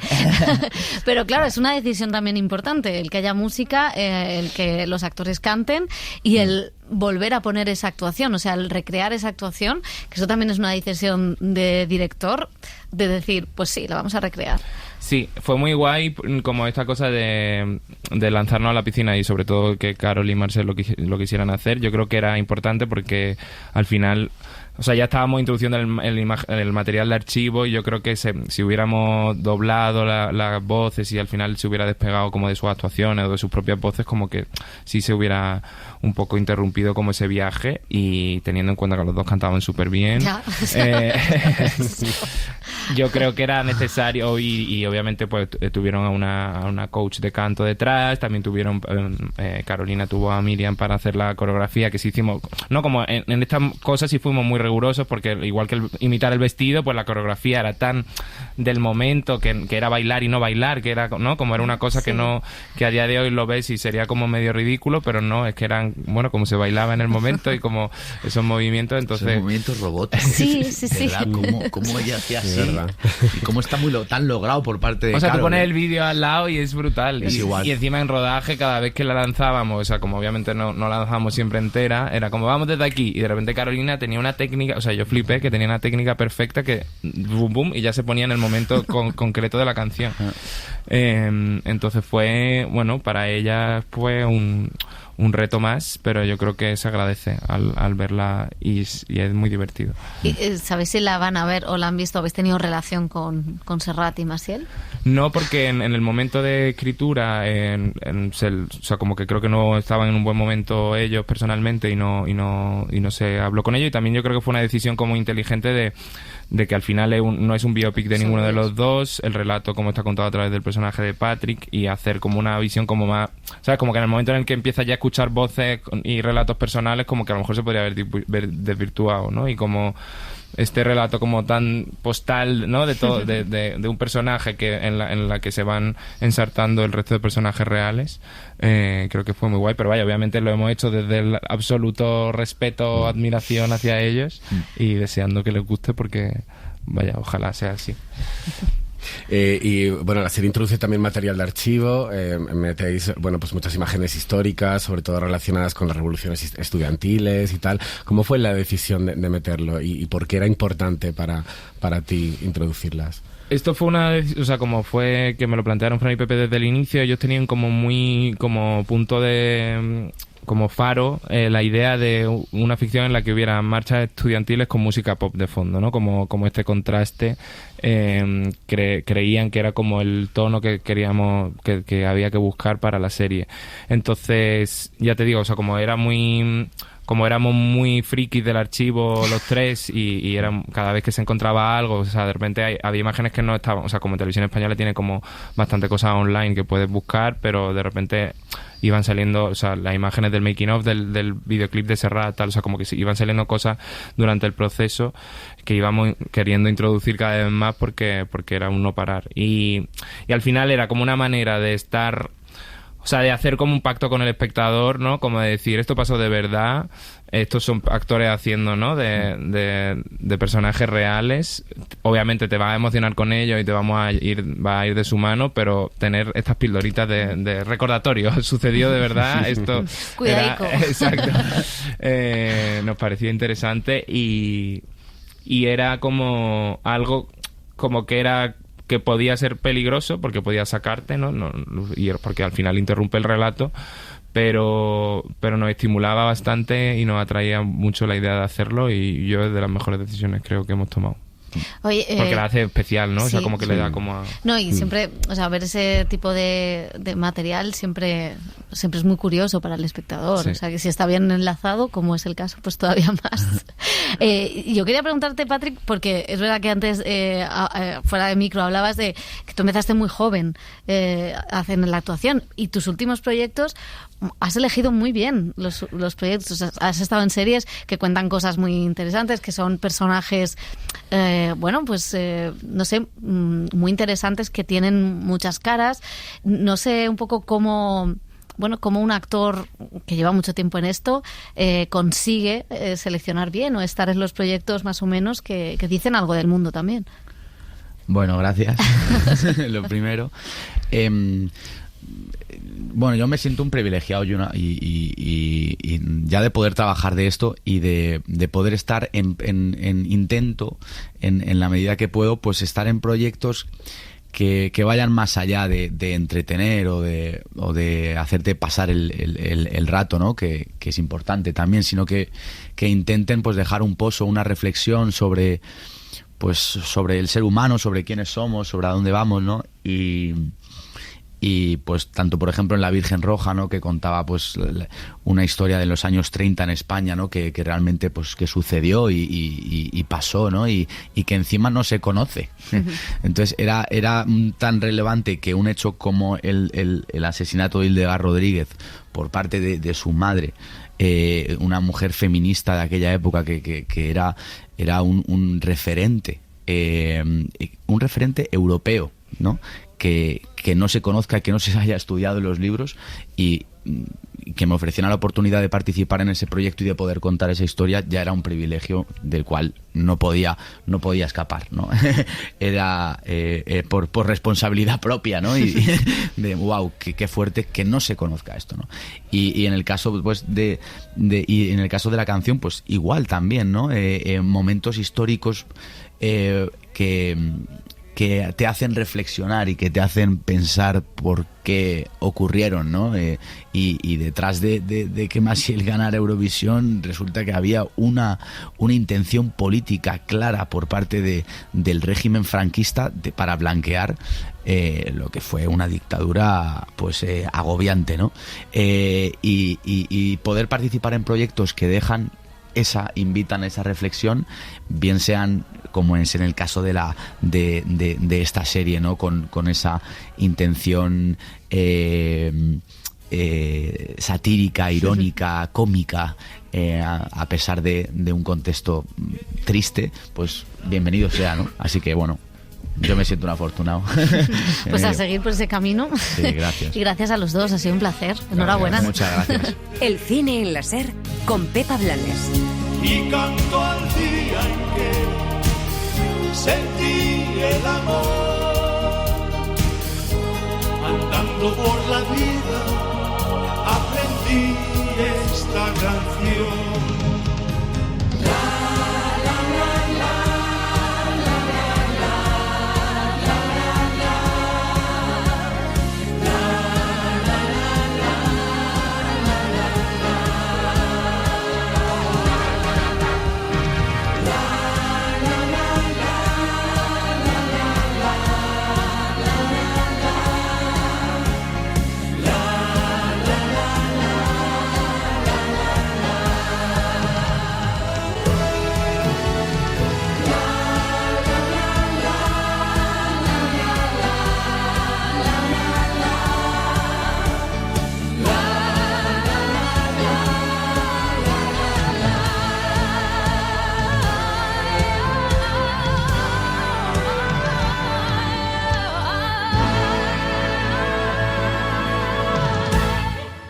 Pero claro, es una decisión también importante, el que haya música, el que los actores canten y el volver a poner esa actuación, o sea, el recrear esa actuación, que eso también es una decisión de director, de decir, pues sí, la vamos a recrear. Sí, fue muy guay como esta cosa de lanzarnos a la piscina y sobre todo que Carol y Marcel lo quisieran hacer. Yo creo que era importante porque al final... O sea, ya estábamos introduciendo el material de archivo y yo creo que si hubiéramos doblado las voces y al final se hubiera despegado como de sus actuaciones o de sus propias voces, como que sí se hubiera un poco interrumpido como ese viaje, y teniendo en cuenta que los dos cantaban súper bien, yo creo que era necesario y obviamente pues tuvieron a una coach de canto detrás, también tuvieron Carolina tuvo a Miriam para hacer la coreografía, que sí hicimos, no como en estas cosas sí fuimos muy rigurosos porque igual que imitar el vestido, pues la coreografía era tan del momento que era bailar y no bailar, que era, ¿no? Como era una cosa que a día de hoy lo ves y sería como medio ridículo, pero no, es que eran, bueno, como se bailaba en el momento y como esos movimientos, entonces... Esos movimientos robóticos. Sí. ¿Verdad? ¿Cómo ella hacía así? Y cómo está tan logrado por parte de O sea, Carol, tú pones el vídeo al lado y es brutal. Es igual. Y encima en rodaje, cada vez que la lanzábamos, o sea, como obviamente no la lanzábamos siempre entera, era como vamos desde aquí, y de repente Carolina tenía una técnica, o sea, yo flipé que tenía una técnica perfecta que boom, boom, y ya se ponía en el momento concreto de la canción. Entonces fue, bueno, para ella fue un reto más, pero yo creo que se agradece al verla y es muy divertido. ¿Sabéis si la van a ver o la han visto? ¿Habéis tenido relación con Serrat y Maciel? No, porque en el momento de escritura, o sea, como que creo que no estaban en un buen momento ellos personalmente y no se habló con ellos, y también yo creo que fue una decisión como inteligente de que al final no es un biopic de ninguno de los dos, el relato como está contado a través del personaje de Patrick, y hacer como una visión como más, ¿sabes? Como que en el momento en el que empieza ya a escuchar voces y relatos personales, como que a lo mejor se podría haber desvirtuado, ¿no? Y como este relato como tan postal, ¿no? De todo, de un personaje que en la que se van ensartando el resto de personajes reales, creo que fue muy guay, pero vaya, obviamente lo hemos hecho desde el absoluto respeto, admiración hacia ellos y deseando que les guste porque, vaya, ojalá sea así. Y bueno, la serie introduce también material de archivo, metéis, bueno, pues muchas imágenes históricas, sobre todo relacionadas con las revoluciones estudiantiles y tal. ¿Cómo fue la decisión de meterlo y por qué era importante para ti introducirlas? Esto fue como fue que me lo plantearon Fran y Pepe desde el inicio. Ellos tenían como punto de, como faro, la idea de una ficción en la que hubiera marchas estudiantiles con música pop de fondo, ¿no? Como este contraste, creían que era como el tono que queríamos, que había que buscar para la serie. Entonces, ya te digo, o sea, como éramos muy frikis del archivo los tres y cada vez que se encontraba algo, o sea, de repente había imágenes que no estaban, o sea, como Televisión Española tiene como bastante cosas online que puedes buscar, pero de repente iban saliendo, o sea, las imágenes del making of del videoclip de Serrat, tal, o sea, como que iban saliendo cosas durante el proceso que íbamos queriendo introducir cada vez más porque era un no parar. Y al final era como una manera de estar... O sea, de hacer como un pacto con el espectador, ¿no? Como de decir, esto pasó de verdad, estos son actores haciendo, ¿no? De personajes reales. Obviamente te vas a emocionar con ellos y va a ir de su mano, pero tener estas pildoritas de recordatorio. Sucedió de verdad, esto... Cuidadico. Exacto. Nos parecía interesante y era como algo como que era... que podía ser peligroso porque podía sacarte, ¿no? Y porque al final interrumpe el relato, pero nos estimulaba bastante y nos atraía mucho la idea de hacerlo, y yo es de las mejores decisiones creo que hemos tomado. Oye, porque la hace especial, ¿no? Sí. O sea, como que le da como a... No, y siempre, o sea, ver ese tipo de material siempre es muy curioso para el espectador. Sí. O sea, que si está bien enlazado, como es el caso, pues todavía más. Yo quería preguntarte, Patrick, porque es verdad que antes, fuera de micro, hablabas de que tú empezaste muy joven en la actuación, y tus últimos proyectos has elegido muy bien los proyectos. O sea, has estado en series que cuentan cosas muy interesantes, que son personajes... no sé, muy interesantes, que tienen muchas caras. No sé un poco cómo un actor que lleva mucho tiempo en esto consigue seleccionar bien o estar en los proyectos más o menos que dicen algo del mundo también. Bueno, gracias. Lo primero. Bueno, yo me siento un privilegiado y ya de poder trabajar de esto y de poder estar intento, en la medida que puedo, pues estar en proyectos que vayan más allá de entretener o de hacerte pasar el rato, ¿no? Que es importante también, sino que intenten pues dejar un pozo, una reflexión sobre el ser humano, sobre quiénes somos, sobre a dónde vamos, ¿no? Y pues tanto, por ejemplo, en La Virgen Roja, ¿no? Que contaba pues una historia de los años 30 en España, ¿no? Que realmente pues que sucedió y pasó, ¿no? Y que encima no se conoce. Entonces era tan relevante que un hecho como el asesinato de Hildegard Rodríguez por parte de su madre, una mujer feminista de aquella época que era un referente europeo, ¿no? Que no se conozca, que no se haya estudiado en los libros, y que me ofrecieran la oportunidad de participar en ese proyecto y de poder contar esa historia ya era un privilegio del cual no podía escapar, ¿no? Era por responsabilidad propia, ¿no? Y de wow, qué fuerte que no se conozca esto, ¿no? Y en el caso pues y en el caso de la canción, pues igual también, ¿no? Momentos históricos que te hacen reflexionar y que te hacen pensar por qué ocurrieron, ¿no? Y detrás de que Maciel ganara Eurovisión resulta que había una intención política clara por parte del régimen franquista para blanquear lo que fue una dictadura pues agobiante, ¿no? Y poder participar en proyectos que invitan a esa reflexión, bien sean como es en el caso de esta serie, ¿no? Con esa intención satírica, irónica, cómica, a pesar de un contexto triste, pues bienvenido sea, ¿no? Así que bueno, yo me siento un afortunado. Pues a seguir por ese camino. Sí, gracias. Y gracias a los dos, ha sido un placer. Enhorabuena. Muchas gracias. El cine en la SER con Pepa Blanes. Y canto al día en que sentí el amor. Andando por la vida aprendí esta canción.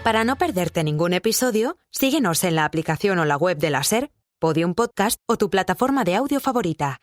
Para no perderte ningún episodio, síguenos en la aplicación o la web de la SER, Podium Podcast o tu plataforma de audio favorita.